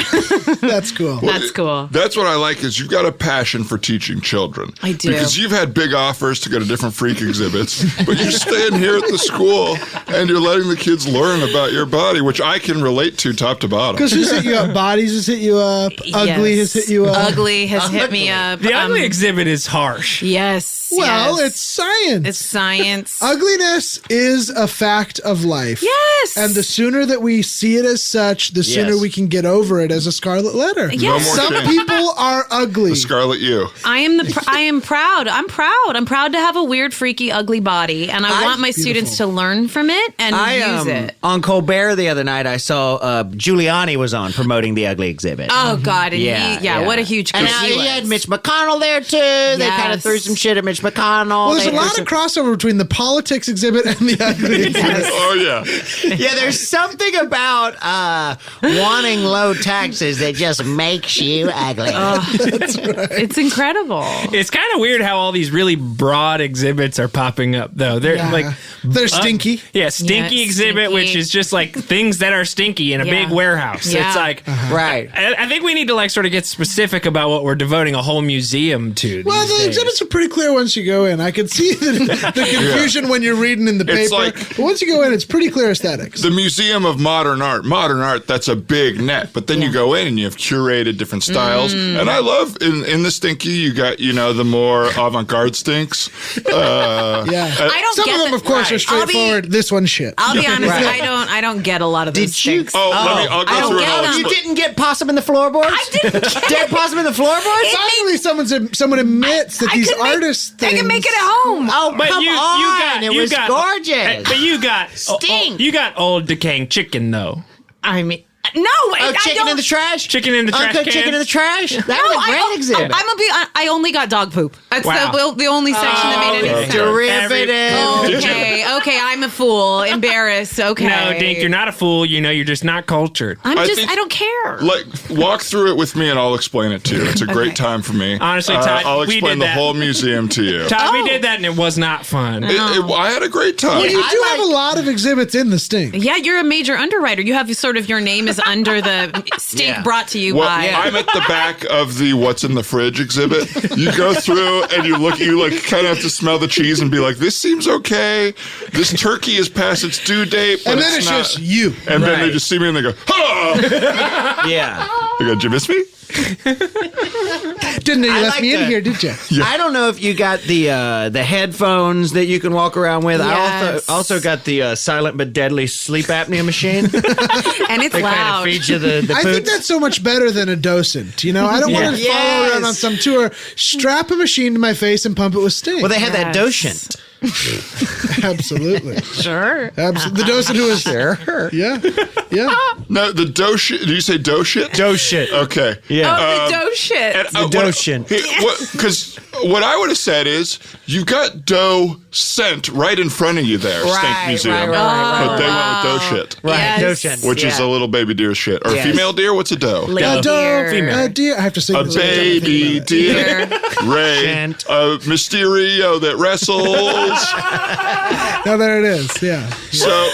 That's cool. That's cool. That's what I like is you've got a passion for teaching children. I do. Because you've had big offers to go to different freak exhibits, but you're staying here at the school and you're letting the kids learn about your body, which I can relate to top to bottom. Because who's hit you up? Bodies has hit you up. Ugly has hit you up. Ugly has hit me up. The ugly exhibit is harsh. Yes. Well, yes. it's science. It's science. Ugliness is a fact of life. Yes. And the sooner that we see it as such, the sooner we can get over it as a scarlet letter. Yes. No more Some shame. people are ugly. The Scarlet You. I am proud. I'm proud. I'm proud to have a weird, freaky, ugly body, and I want my students to learn from it and use it. On Colbert the other night, I saw Giuliani was on promoting the ugly exhibit. Oh God! And Yeah. what a huge. And goof now he he had was. Mitch McConnell there too. They kind of Yes. threw some shit at Mitch McConnell. Well, there's They a lot threw of crossover between the politics exhibit and the ugly exhibit. Oh, yeah. yeah, there's something about wanting low taxes that just makes you ugly. It's incredible. It's kind of weird how all these really broad exhibits are popping up, though. They're like They're stinky. stinky Yeah, exhibit, stinky. which is just like things that are stinky in a Yeah. big warehouse. Yeah. It's like Right. I think we need to like sort of get specific about what we're devoting a whole museum to. Well, these the days. exhibits are pretty clear once you go in. I can see the confusion when you're reading in the paper. It's like- but once you go in, it's pretty clear aesthetics. The Museum of Modern Art. Modern art, that's a big net. But then you go in and you have curated different styles. And I love in the stinky, you got, the more avant-garde stinks. Yeah. I don't Some get of them, the- of course, are Right. I'll be- straightforward. This one's shit. I'll be honest. Right. I don't get a lot of those Did you? things. I'll go through and I'll them. You explain. didn't get possum in the floorboards? I didn't get Dead it. possum in the floorboards? Finally, someone admits that these artists I things. can make it at home. Oh, But come on. It was gorgeous. But you got Stink. you got old decaying chicken though. I mean, no. Oh, I chicken don't, in the trash? Chicken in the trash Uncooked can. chicken in the trash? That No, was a great exhibit. I'm gonna be. I only got dog poop. That's Wow. the only section that made any okay. sense. Derivative. Okay, I'm a fool. Embarrassed. Okay. No, Dink, you're not a fool. You're just not cultured. I I think- don't care. Like, walk through it with me and I'll explain it to you. It's a great time for me. Honestly, Todd, I'll we explain did the that. whole museum to you. Todd, we did that and it was not fun. I had a great time. Well, you I do like- have a lot of exhibits in the stink. Yeah, you're a major underwriter. You have sort of your name is under the stink brought to you Well, by. I'm at the back of the "What's in the Fridge" exhibit. You go through and you kind of have to smell the cheese and be like, "This seems okay. This turkey is past its due date." But And then it's not. just you. And then they Right. just see me and they go, "Ha!" Yeah. They go, "Did you miss me?" Didn't know you I left like me in the- here, did you? I don't know if you got the headphones that you can walk around with. Yes. I also got the silent but deadly sleep apnea machine. and it's They kind of loud. feed you the I think poots. that's so much better than a docent. I don't want to Yeah. follow around Yes. on some tour, strap a machine to my face and pump it with sting. Well, they had that Yes. docent. Absolutely. Sure. The docent who was Yeah. Yeah. No, the dough shit. Did you say dough shit? Dough shit. Okay. Yeah. Oh, the dough shit. And, docent. Because what I would have said is, you got dough sent right in front of you there, Stink Right, Museum. right, right, But they went with dough shit. Right. Yes. Docent. Which is a little baby deer shit. Or Yes. female deer, what's a doe? Lady Doe, deer. deer. I have to sing A this every time I think baby about it. deer. Ray. Gent. A Mysterio that wrestles. Now there it is. Yeah. So,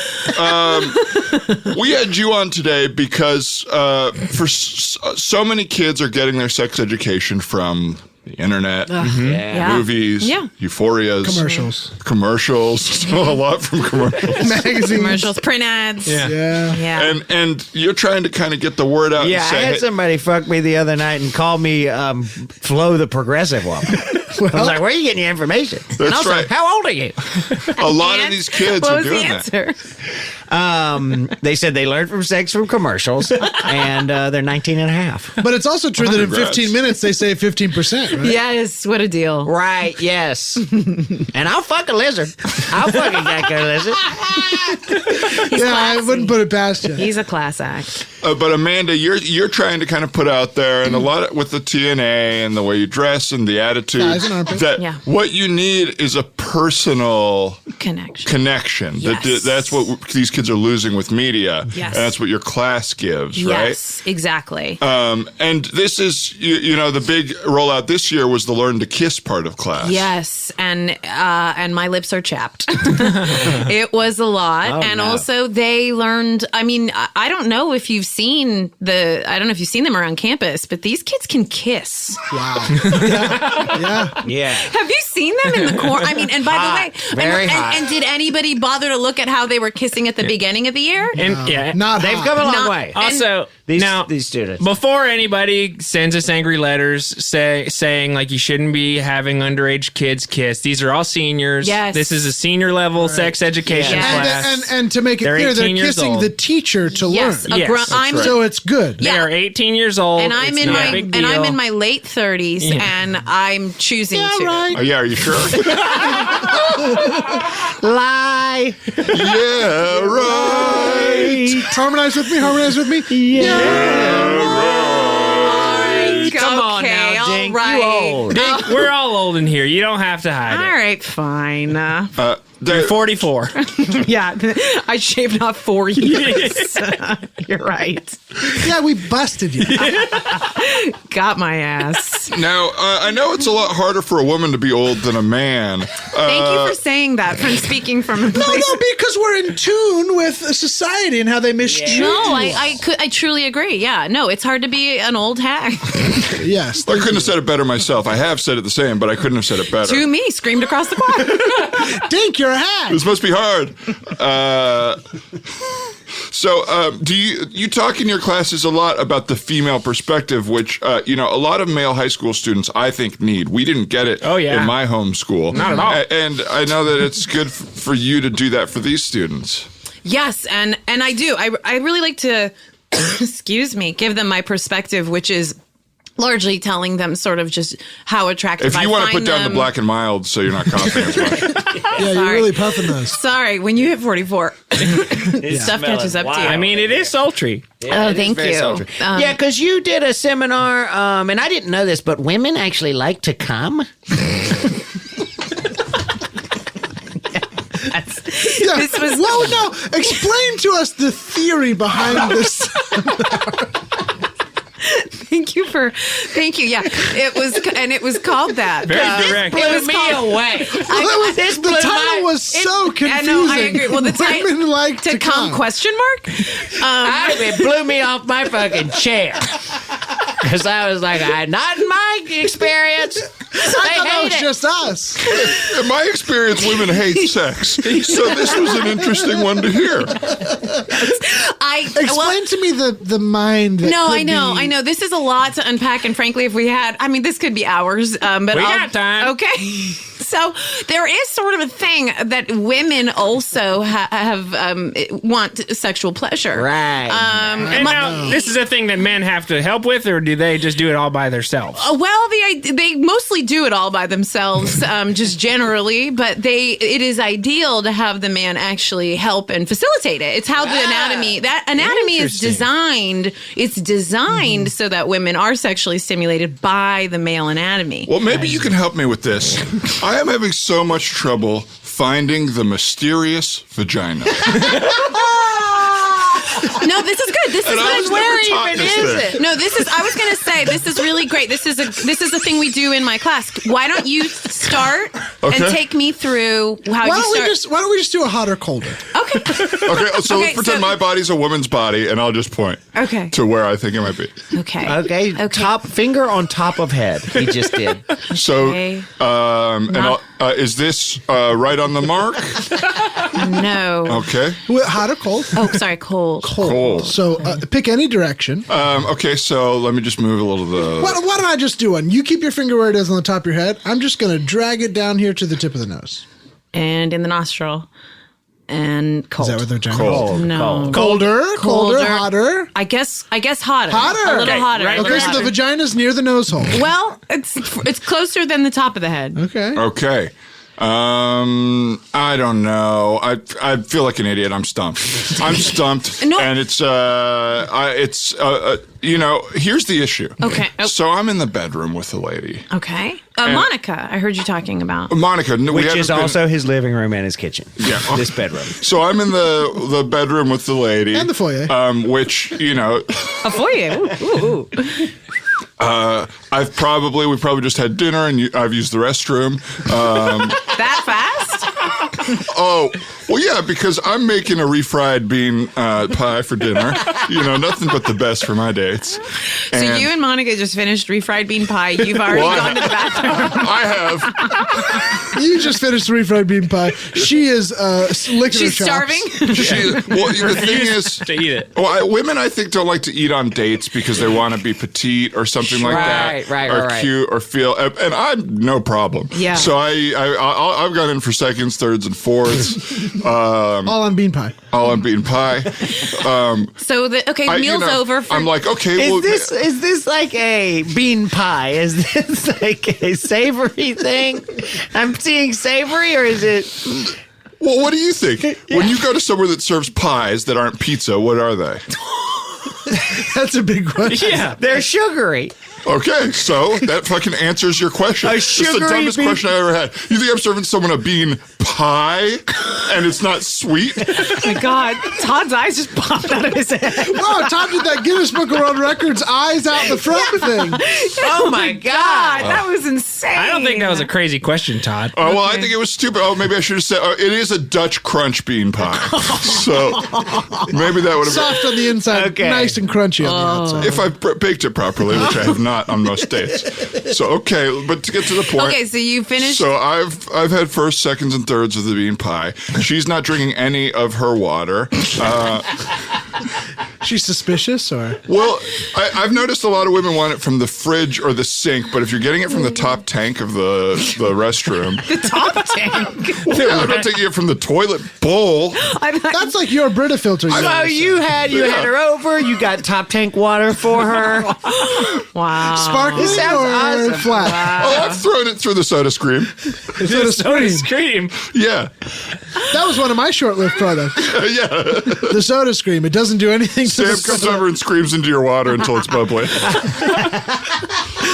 we had you on today because so many kids are getting their sex education from the internet, Yeah. movies, Yeah. euphorias, commercials. A lot from commercials. Magazines. Commercials, print ads. Yeah. Yeah. Yeah. And you're trying to kind of get the word out. Yeah, and say, I had hey, somebody fuck me the other night and call me Flo the Progressive Woman. I was like, where are you getting your information? And also, right. how old are you? A lot of these kids what are was the doing that. answer? They said they learned from sex from commercials, and they're 19 and a half. But it's also true that in Congrats. 15 minutes they save 15%, right? Yes, what a deal. Right, yes. And I'll fuck a lizard. I'll fuck a gecko lizard. Yeah, I wouldn't put it past you. He's a class act. But Amanda, you're trying to kind of put out there, and a lot of, with the TNA and the way you dress and the attitude, Guys in armpits. that Yeah. what you need is a personal Connection. Yes. That's what these kids are losing with media. Yes. And that's what your class gives, right? Yes, exactly. And this is, you know, the big rollout this year was the learn to kiss part of class. Yes, and my lips are chapped. It was a lot, Oh, and no. also they learned. I mean, I don't know if you've seen them around campus, but these kids can kiss. Wow. Yeah. Yeah. Have you seen them in the corner? I mean, and by Hot. the way, Very hot. and did anybody bother to look at how they were kissing at the beginning of the year? And yeah, Not They've hot. come a long Not- way. also These now students. before anybody sends us angry letters saying like you shouldn't be having underage kids kiss, these are all seniors. Yes. This is a senior level sex education Yes. class. And to make it They're clear, they're 18 years kissing old. the teacher to Yes, learn. Yes, that's I'm right. So it's good. They Yeah. are 18 years old, and I'm It's in not my a big and I'm deal. in my late 30s, and I'm choosing to. Right. Oh, yeah, are you sure? Lie. Yeah, right. Harmonize with me. Harmonize with me. Come on now, all Dink. You right. old. Dick, we're all old in here. You don't have to hide All it. right, fine. You're 44. Yeah, I shaved off 4 years. You're right. Yeah, we busted you. Got my ass. Now, I know it's a lot harder for a woman to be old than a man. Thank you for saying that. From speaking from a place. No, because we're in tune with society and how they mistreat No, you. I truly agree. Yeah, no, it's hard to be an old hag. Yes. I couldn't have said it better myself. I have said it the same, but I couldn't have said it better. To me, screamed across the choir. Dink, you're a hag. This must be hard. So, do you talk in your classes a lot about the female perspective, which a lot of male high school students I think need. We didn't get it. Oh, yeah. In my home school, Not at all. And I know that it's good for you to do that for these students. Yes, and I do. I really like to, excuse me, give them my perspective, which is largely telling them sort of just how attractive If I you want to find put down them. the black and mild, so you're not coughing as much. Yeah, you're Sorry. really puffing those. Sorry, when you hit 44, stuff catches up to you. I mean, it is sultry. Oh, thank you. Yeah, because you did a seminar, and I didn't know this, but women actually like to come. Yeah. This was- Well, no. Explain to us the theory behind this. Thank you. Yeah, it was called that. Very direct. It was called, away. The title was so confusing. I know, I agree. Well, the Women like to come. question mark? It blew me off my fucking chair. Because I was like, not in my experience. I thought that was hate it. just us. In my experience, women hate sex. So this was an interesting one to hear. Explain to me the mind. That No, could I know. This is a lot to unpack, and frankly, if we had, I mean, this could be hours. But We I'll- got time. Okay. So there is sort of a thing that women also have want sexual pleasure, Right. And now, this is a thing that men have to help with, or do they just do it all by themselves? Well, they mostly do it all by themselves, just generally. But it is ideal to have the man actually help and facilitate it. It's how the anatomy is Interesting. designed. It's designed so that women are sexually stimulated by the male anatomy. Well, maybe you can help me with this. I am having so much trouble finding the mysterious vagina. No, this is good. This is And I was good. never taught this thing. No, I was going to say this is really great. This is a thing we do in my class. Why don't you start and Okay. take me through how Why you don't start? why don't we just do a hot or colder? Okay, Okay, so let's pretend my body's a woman's body, and I'll just point to where I think it might be. Okay. Top finger on top of head. He just did. So, is this right on the mark? No. Okay. Hot or cold? Oh, sorry, cold. Cold. So pick any direction. Okay, so let me just move a little. Why don't I just do one? You keep your finger where it is on the top of your head. I'm just going to drag it down here to the tip of the nose. And in the nostril. And cold. Is that what they're trying Cold. to No. Colder, hotter. I guess hotter. Hotter. A little hotter. right, Okay, so the vagina's near the nose hole. Well, it's closer than the top of the head. Okay. I don't know. I feel like an idiot. I'm stumped. No. And it's here's the issue. Okay. Oh. So I'm in the bedroom with the lady. Okay. Monica, I heard you talking about. Monica, Which is also his living room and his kitchen. Yeah. This bedroom. So I'm in the bedroom with the lady. And the foyer. Which, A foyer. Ooh. we've probably just had dinner and I've used the restroom. That fast? Oh, well, yeah, because I'm making a refried bean pie for dinner. Nothing but the best for my dates. So you and Monica just finished refried bean pie. You've already gone to the bathroom. I have. You just finished the refried bean pie. She is licking She's her chops. starving. The thing is, to eat it. well, women I think don't like to eat on dates because they want to be petite or something like that, or cute or feel. And I'm no problem. Yeah. So I've gone in for seconds, thirds, and fourths. All on bean pie. All on bean pie. So meal's over. I'm like, okay. Is this like a bean pie? Is this like a savory thing? I'm seeing savory, or is it? Well, what do you think? When you go to somewhere that serves pies that aren't pizza, what are they? That's a big question. Yeah. They're sugary. Okay, so that fucking answers your question. It's the sugary dumbest bean- question I ever had. You think I'm serving someone a bean pie and it's not sweet? Oh my God, Todd's eyes just popped out of his head. Wow, Todd did that Guinness Book of World Records eyes out the front thing. Oh my God, that was insane. I don't think that was a crazy question, Todd. Oh, well, I think it was stupid. Oh, maybe I should have said, it is a Dutch crunch bean pie. So maybe that would have been. Soft on the inside, nice and crunchy on the outside. If I baked it properly, which I have not on most dates. So, okay, but to get to the point. Okay, so you finished. So I've had first, seconds, and thirds of the bean pie. She's not drinking any of her water. She's suspicious, or? Well, I've noticed a lot of women want it from the fridge or the sink, but if you're getting it from the top tank of the restroom. the top tank. Yeah, I'm not taking it from the toilet bowl. That's like your Brita filter. So you had her over. You got top tank water for her. Wow. Sparkling This sounds or awesome. flat? Oh, I've thrown it through the soda stream. Soda Soda Scream. Scream. Yeah. That was one of my short-lived products. Yeah. The Soda Scream. It doesn't do anything to Sam the comes soda. over and screams into your water until it's bubbly.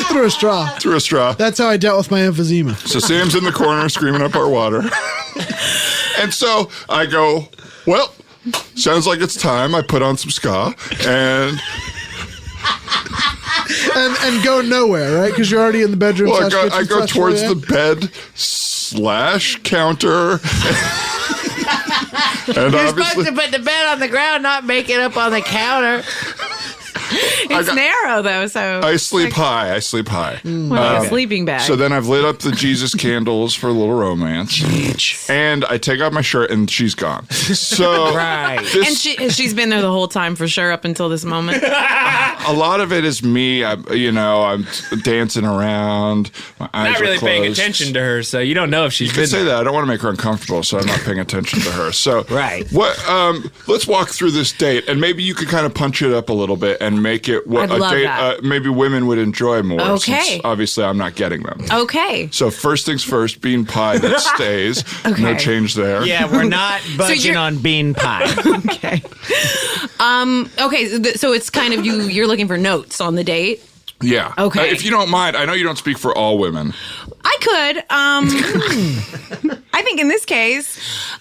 Through a straw. Through a straw. That's how I dealt with my emphysema. So Sam's in the corner screaming up our water. And so I go, well, sounds like it's time. I put on some ska and go nowhere, right? Because you're already in the bedroom. well, / I go kitchen / towards foyer. the bed / counter. And You're obviously, supposed to put the bed on the ground, not make it up on the counter. It's narrow though, so I sleep high. Well, sleeping bag. So then I've lit up the Jesus candles for a little romance. And I take off my shirt and she's gone. So Right. and she's been there the whole time for sure up until this moment. a lot of it is me. I'm dancing around. My eyes Not really are paying closed. attention to her, so you don't know if she's You been could say there. that. I don't want to make her uncomfortable, so I'm not paying attention to her. So Right. What? Let's walk through this date, and maybe you could kind of punch it up a little bit and make it what I'd a love date that. maybe women would enjoy more. Okay. Since obviously, I'm not getting them. Okay. So first things first, bean pie that stays. Okay. No change there. Yeah, we're not budging you're- on bean pie. Okay. So it's kind of you're looking for notes on the date. Yeah. Okay. If you don't mind, I know you don't speak for all women. I could. I think in this case,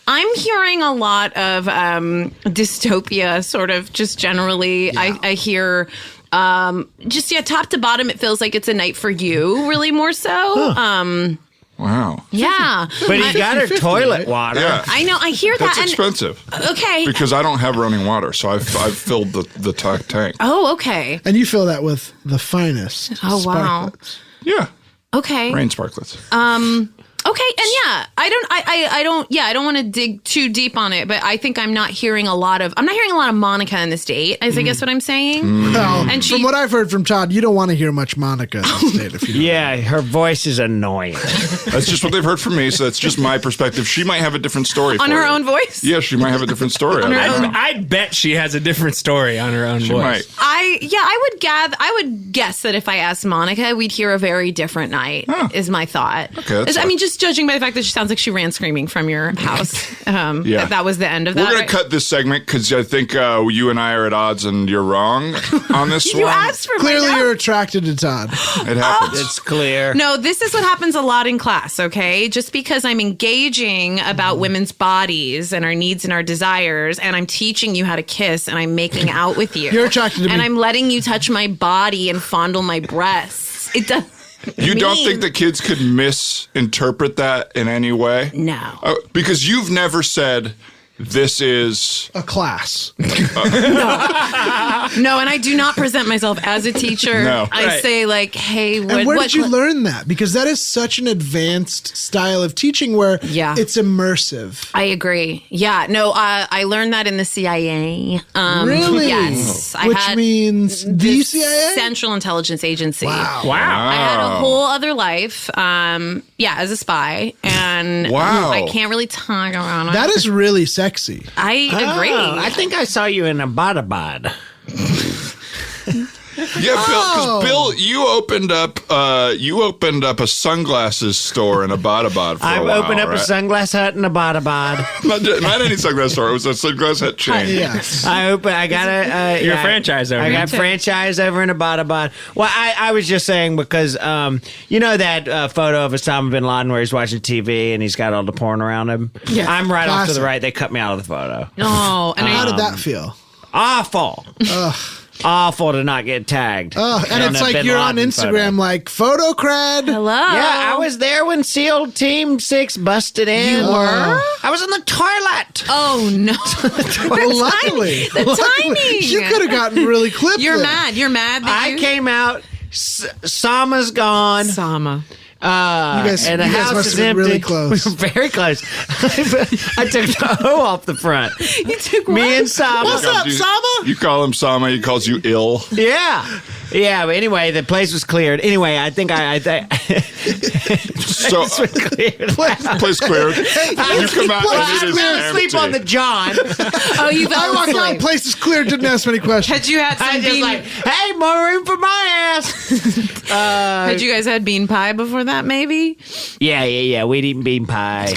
I'm hearing a lot of dystopia, sort of just generally. Yeah. I hear top to bottom, it feels like it's a night for you, really more so. Huh. Wow. Yeah. But he got her 50-50, toilet right? water. Yeah. I know. I hear That's that. expensive. Okay. Because I don't have running water, so I've filled the tank. Oh, okay. And you fill that with the finest. Oh, wow. sparklets. Yeah. Okay. Rain sparklets. Okay, and yeah, I don't want to dig too deep on it, but I think I'm not hearing a lot of Monica in this date, I guess what I'm saying. Well, And she- from what I've heard from Todd, you don't want to hear much Monica in this state. If you don't. Yeah, her voice is annoying. That's just what they've heard from me, so that's just my perspective. She might have a different story On for her you. own voice? Yeah, she might have a different story. I don't know. I bet she has a different story on her own She voice. might. I would guess that if I asked Monica, we'd hear a very different night, is my thought. Okay, that's I fine. mean, just judging by the fact that she sounds like she ran screaming from your house. Yeah. That was the end of We're that. going right? to cut this segment because I think you and I are at odds and you're wrong on this You one. asked for Clearly, my you're attracted to Todd. It happens. It's clear. No, this is what happens a lot in class, okay? Just because I'm engaging about women's bodies and our needs and our desires, and I'm teaching you how to kiss, and I'm making out with you. You're attracted to and me. I'm letting you touch my body and fondle my breasts. It does. You don't think that kids could misinterpret that in any way? No. Because you've never said, this is... A class. No, and I do not present myself as a teacher. No. I Right. say like, hey, what? And where what did you cla- learn that? Because that is such an advanced style of teaching where Yeah. it's immersive. I agree. Yeah, no, I learned that in the CIA. Really? Yes. Which means the CIA? Central Intelligence Agency. Wow. Wow. I had a whole other life, as a spy, and Wow. I can't really talk about it. That is really sexy. I agree. Oh, I think I saw you in a Badabad. Yeah, because Bill, you opened up a sunglasses store in Abbottabad for I've a while, opened up right? a sunglass hut in a Badabad. not any sunglass store. It was a sunglass hat chain. Yes. I got a You're a franchise owner. I got franchise over in Abbottabad. Well, I was just saying because you know that photo of Osama bin Laden where he's watching TV and he's got all the porn around him. Yes. I'm right off to the Classic. right. They cut me out of the photo. No, and How did that feel? Awful. Awful to not get tagged. And in it's a like Bin you're on Laden Instagram photo. like photo cred. hello. Yeah, I was there when SEAL Team 6 busted in. You were? I was in the toilet. Oh no, Well, luckily. the timing. You could have gotten really clipped. You're there. mad. You're mad. That I you- came out. Sama's gone. Sama. guys- and the you guys house must is have been empty. really close. We were very close. I took the O off the front. You took Me what? and Sama. What's up, Sama? You call him Sama. He calls you ill. Yeah. Yeah, but anyway, the place was cleared. Anyway, I think So cleared. place cleared. You come out Place and it is cleared. empty. Sleep on the John. Oh, you I fell walked out, asleep. place is clear, didn't ask many questions. Had you had I some just bean? like, hey, more room for my ass. Had you guys had bean pie before that? Maybe. Yeah. We'd eaten bean pie.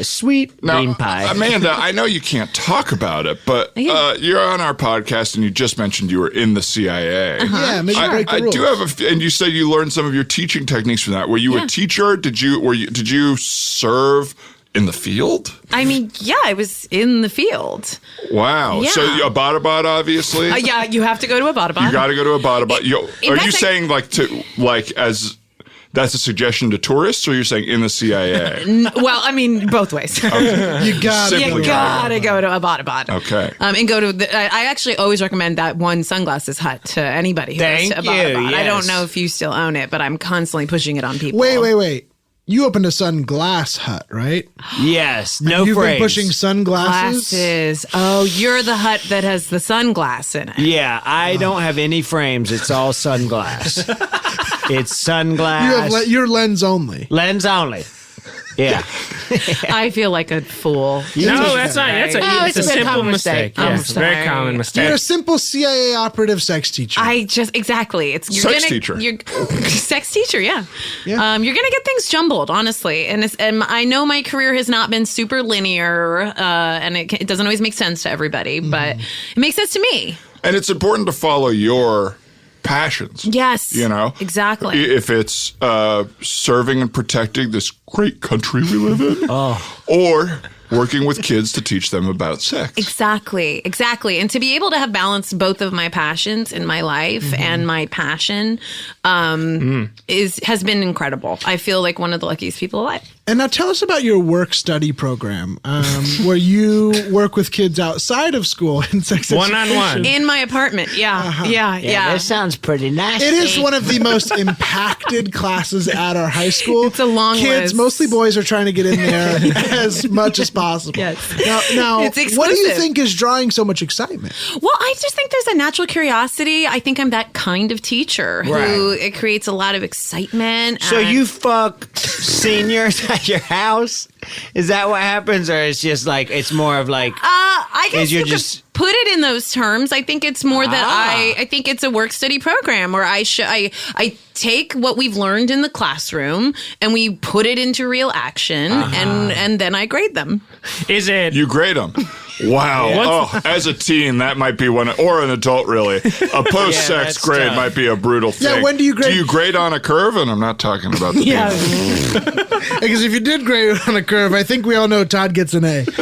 Sweet Now, bean pie. Amanda, I know you can't talk about it, but you're on our podcast and you just mentioned you were in the CIA. Yeah, maybe break the I rules. do have and you said you learned some of your teaching techniques from that. Were you a teacher? Did you serve in the field? I mean, yeah, I was in the field. Wow. Yeah. So Abbottabad, obviously. Yeah, you have to go to Abbottabad. You got to go to Abbottabad. In Are fact, you saying as that's a suggestion to tourists, or you're saying in the CIA? Well, I mean, both ways. You got it. Simply You gotta go to Abbottabad. Okay. And go to I actually always recommend that one sunglasses hut to anybody who goes Thank to you, Abbottabad. I don't yes. know if you still own it, but I'm constantly pushing it on people. Wait. You opened a sunglass hut, right? Yes, no You've frames. been pushing sunglasses. Glasses. Oh, you're the hut that has the sunglass in it. Yeah, I don't have any frames. It's all sunglass. It's sunglass. You have your lens only. lens only. Yeah. I feel like a fool. No, that's not. That's Oh, it's a it's a simple common mistake. mistake. I'm Yeah, it's a very sorry. common You're mistake. a simple CIA operative sex teacher. Exactly. It's you're Sex gonna, teacher. You're sex teacher. Yeah. Yeah. You're gonna get things jumbled, honestly, and I know my career has not been super linear, and it doesn't always make sense to everybody, but it makes sense to me. And it's important to follow your passions. Yes. You know? Exactly. If it's serving and protecting this great country we live in, or working with kids to teach them about sex. Exactly. And to be able to have balanced both of my passions in my life and my passion has been incredible. I feel like one of the luckiest people alive. And now tell us about your work-study program, where you work with kids outside of school in sex education. One-on-one. In my apartment. Yeah. That sounds pretty nice. It is one of the most impacted classes at our high school. It's a long Kids, list. mostly boys, are trying to get in there as much as possible. Yes. Now It's what do you exclusive. think is drawing so much excitement? Well, I just think there's a natural curiosity. I think I'm that kind of teacher who it creates a lot of excitement. So and- you fuck seniors at your house? Is that what happens, or it's just like it's more of like? I guess Is you you're could just- put it in those terms. I think it's more that I think it's a work study program where I take what we've learned in the classroom and we put it into real action and then I grade them. Is it? You grade them. Wow. As a teen, that might be one, or an adult, really. A post-sex that's grade tough. might be a brutal thing. Yeah, when do you grade? Do you grade on a curve? And I'm not talking about the penis. Because if you did grade on a curve, I think we all know Todd gets an A. That's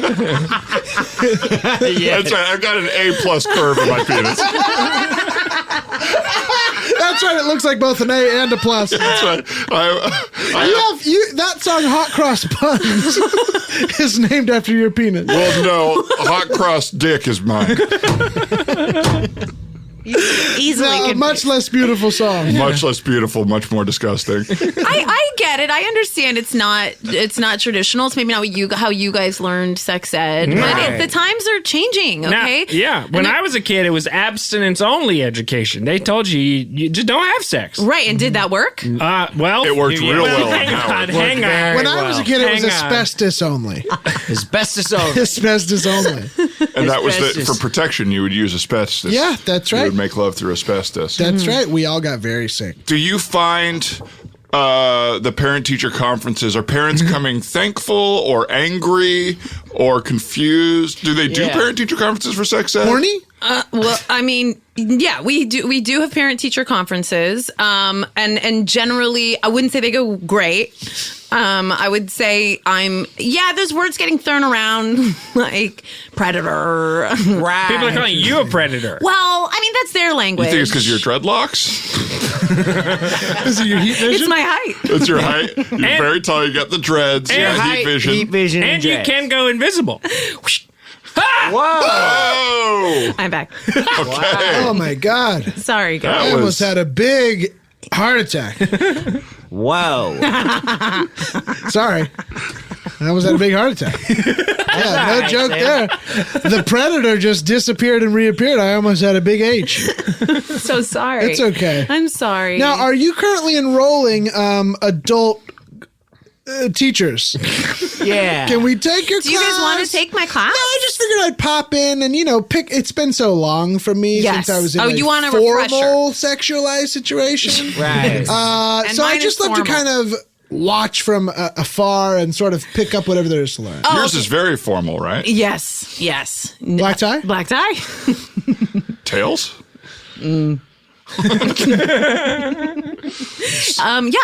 right. I've got an A+ curve in my penis. That's right. It looks like both an A and a plus. That's right. That song "Hot Cross Buns" is named after your penis. Well, no. Hot cross dick is mine. Easily. A confused. much less beautiful song. Much less beautiful, much more disgusting. I get it. I understand it's not traditional. It's maybe not how you guys learned sex ed, but the times are changing. Okay. Now, when I was a kid, it was abstinence only education. They told you just don't have sex. Right. And did that work? Well, It worked real well Hang on that on, one. hang on. When I was a kid, it was Hang on. asbestos only. asbestos over. Asbestos only. And that was Asbestos. for protection, you would use asbestos. Yeah, that's You right. would make love through asbestos. That's right. We all got very sick. Do you find the parent-teacher conferences, are parents coming thankful or angry or confused? Do they do Yeah. parent-teacher conferences for sex ed? Horny? Well, I mean, yeah, we do have parent teacher conferences. And generally I wouldn't say they go great. I would say there's words getting thrown around like predator. Right. People are calling you a predator. Well, I mean, that's their language. You think it's because of your dreadlocks? Is it your heat vision? It's my height. That's your height? You're very tall, you got the dreads, you got heat vision. Heat vision, And you dreads. can go invisible. Whoa. Oh! I'm back. Okay. Oh my God. Sorry, guys. I almost had a big heart attack. Whoa. Sorry. I almost had a big heart attack. Yeah, no joke there. The predator just disappeared and reappeared. I almost had a big H. So sorry. It's okay. I'm sorry. Now, are you currently enrolling adult teachers? Yeah. Can we take your class? Do you guys want to take my class? No, I just figured I'd pop in and, pick. It's been so long for me Yes. since I was in Oh, a you want a formal sexualized situation. Right. And So I mine just is love to formal. kind of watch from afar and sort of pick up whatever there is to learn. Yours is very formal, right? Yes. Black tie? Black tie? Tails? Yeah,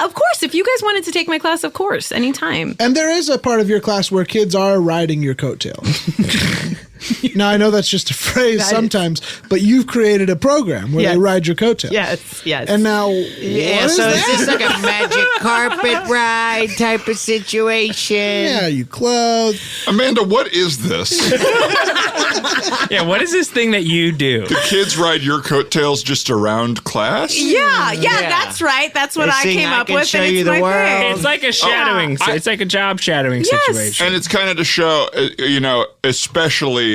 of course. If you guys wanted to take my class, of course, anytime. And there is a part of your class where kids are riding your coattails. Now, I know that's just a phrase That is- sometimes, but you've created a program where Yes. they ride your coattails. Yes. And now, Yeah, what is so is that? this like a magic carpet ride type of situation? Yeah, you clothe. Amanda, what is this? Yeah, what is this thing that you do? The kids ride your coattails just around class? Yeah, that's right. That's what They I sing, came "I up can with, show and you it's the my world." thing. It's like a shadowing. It's like a job shadowing Yes. situation. And it's kind of to show, especially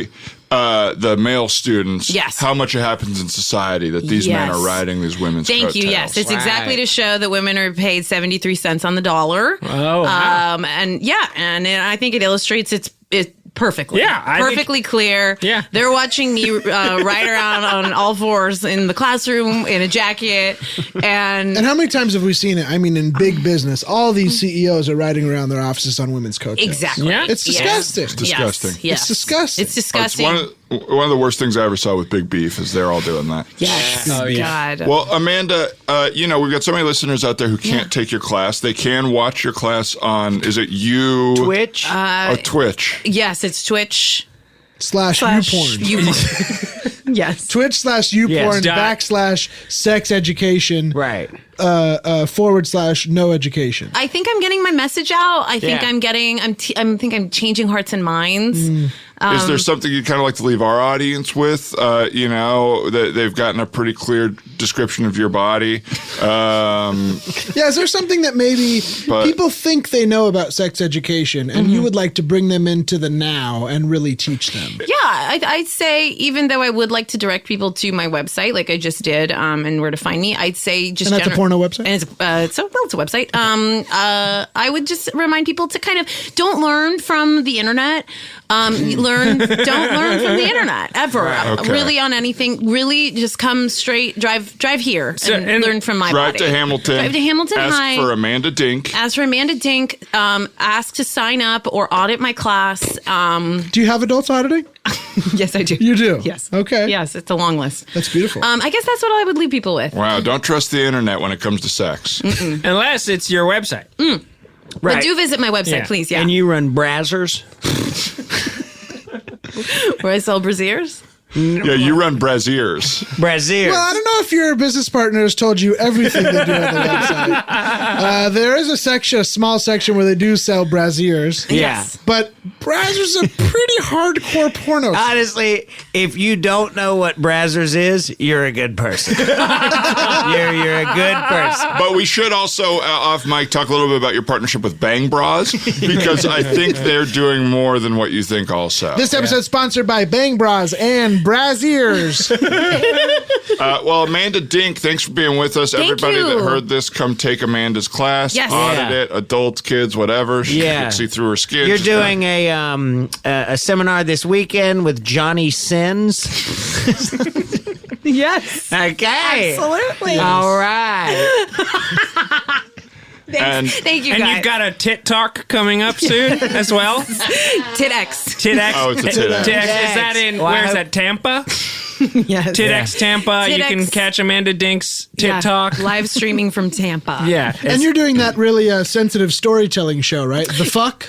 the male students, Yes. how much it happens in society that these men Yes. are riding these women's Thank you. coattails. Yes, it's exactly to show that women are paid 73 cents on the dollar. Oh, wow. And I think it illustrates it perfectly. Yeah, I think- perfectly clear. Yeah. They're watching me ride around on all fours in the classroom in a jacket, and And how many times have we seen it? I mean, in big business, all these CEOs are riding around their offices on women's coattails. exactly. Yeah. It's disgusting. disgusting. Yes. It's disgusting. It's It's disgusting. one of the worst things I ever saw with Big Beef is they're all doing that. Yes. Oh, yeah. God. Well, Amanda, we've got so many listeners out there who can't take your class. They can watch your class on, is it Twitch? Twitch. Yes, it's Twitch. /YouPorn. YouPorn. Yes. Twitch/YouPorn / sex education. Right. / no education. I think I'm getting my message out. I think Yeah. I'm changing hearts and minds. Is there something you'd kind of like to leave our audience with? They've gotten a pretty clear description of your body. Yeah, is there something that maybe people think they know about sex education and you would like to bring them into the now and really teach them? Yeah, I'd say, even though I would like to direct people to my website, like I just did, and where to find me, I'd say just... And that's a porno website? And it's a website. I would just remind people to kind of don't learn from the internet. Don't learn from the internet ever. Okay. Really on anything. Really just come straight, drive here and learn from my Drive body. to Hamilton. Drive to Hamilton High. Ask for Amanda Dink. Ask to sign up or audit my class. Do you have adults auditing? Yes, I do. You do? Yes. Okay. Yes, it's a long list. That's beautiful. I guess that's what I would leave people with. Wow, don't trust the internet when it comes to sex. Unless it's your website. But do visit my website, Yeah. please. Yeah. And you run Brazzers? Where I sell brassieres? Yeah, you run Braziers. Braziers. Well, I don't know if your business partner has told you everything they do on the website. There is a small section where they do sell brassiers. Yeah. But brazzers are pretty hardcore pornos. Honestly, if you don't know what Brazzers is, you're a good person. you're a good person. But we should also, off mic, talk a little bit about your partnership with Bang Bras, because I think they're doing more than what you think also. This episode is sponsored by Bang Bras and Braziers. Well, Amanda Dink, thanks for being with us. Thank Everybody you. that heard this, come take Amanda's class. Yes. Audit Yeah. it. Adults, kids, whatever. She Yeah. can see through her skin. You're doing a seminar this weekend with Johnny Sins. Yes. Okay. Absolutely. All right. And Thank you, And guys. you've got a tit talk coming up soon as well. TIDX. TIDX. Oh, it's a TIDX. Is that in, Well, I where's hope- that, Tampa? Yes. TIDX Tampa. You can TIDX. catch Amanda Dink's tit talk. Live streaming from Tampa. Yeah. And you're doing that really sensitive storytelling show, right? The fuck?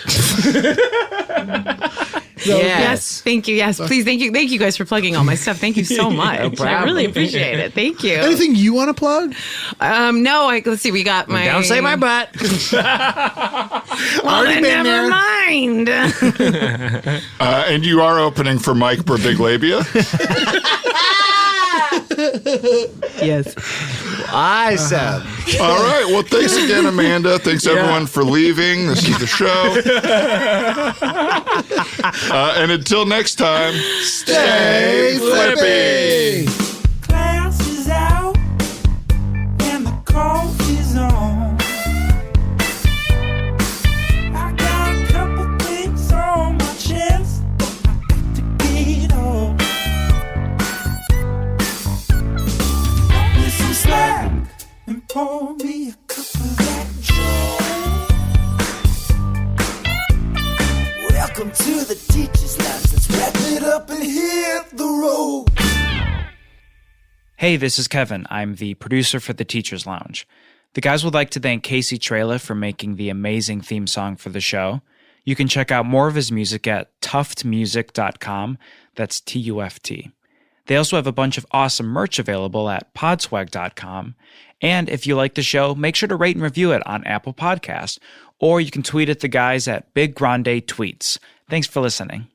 Yes. Thank you. Yes. Please. Thank you. Thank you guys for plugging all my stuff. Thank you so much. I problem. really appreciate it. Thank you. Anything you want to plug? No. Let's see. We got my. Don't say my butt. Already been Never there. mind. and you are opening for Mike Birbiglavia. Yes. Awesome. All right. Well, thanks again, Amanda. Thanks, everyone, for leaving. This is the show. And until next time, stay flippy. Class is out and the coffee's on. I got a couple things on my chest I got to get off. Cut me some slack and pour me a cup of that joy. Welcome to the Teacher's Lounge. Let's wrap it up and hit the road. Hey, this is Kevin. I'm the producer for the Teacher's Lounge. The guys would like to thank Casey Trela for making the amazing theme song for the show. You can check out more of his music at tuftmusic.com. That's TUFT. They also have a bunch of awesome merch available at podswag.com. And if you like the show, make sure to rate and review it on Apple Podcasts, or you can tweet at the guys at Big Grande Tweets. Thanks for listening.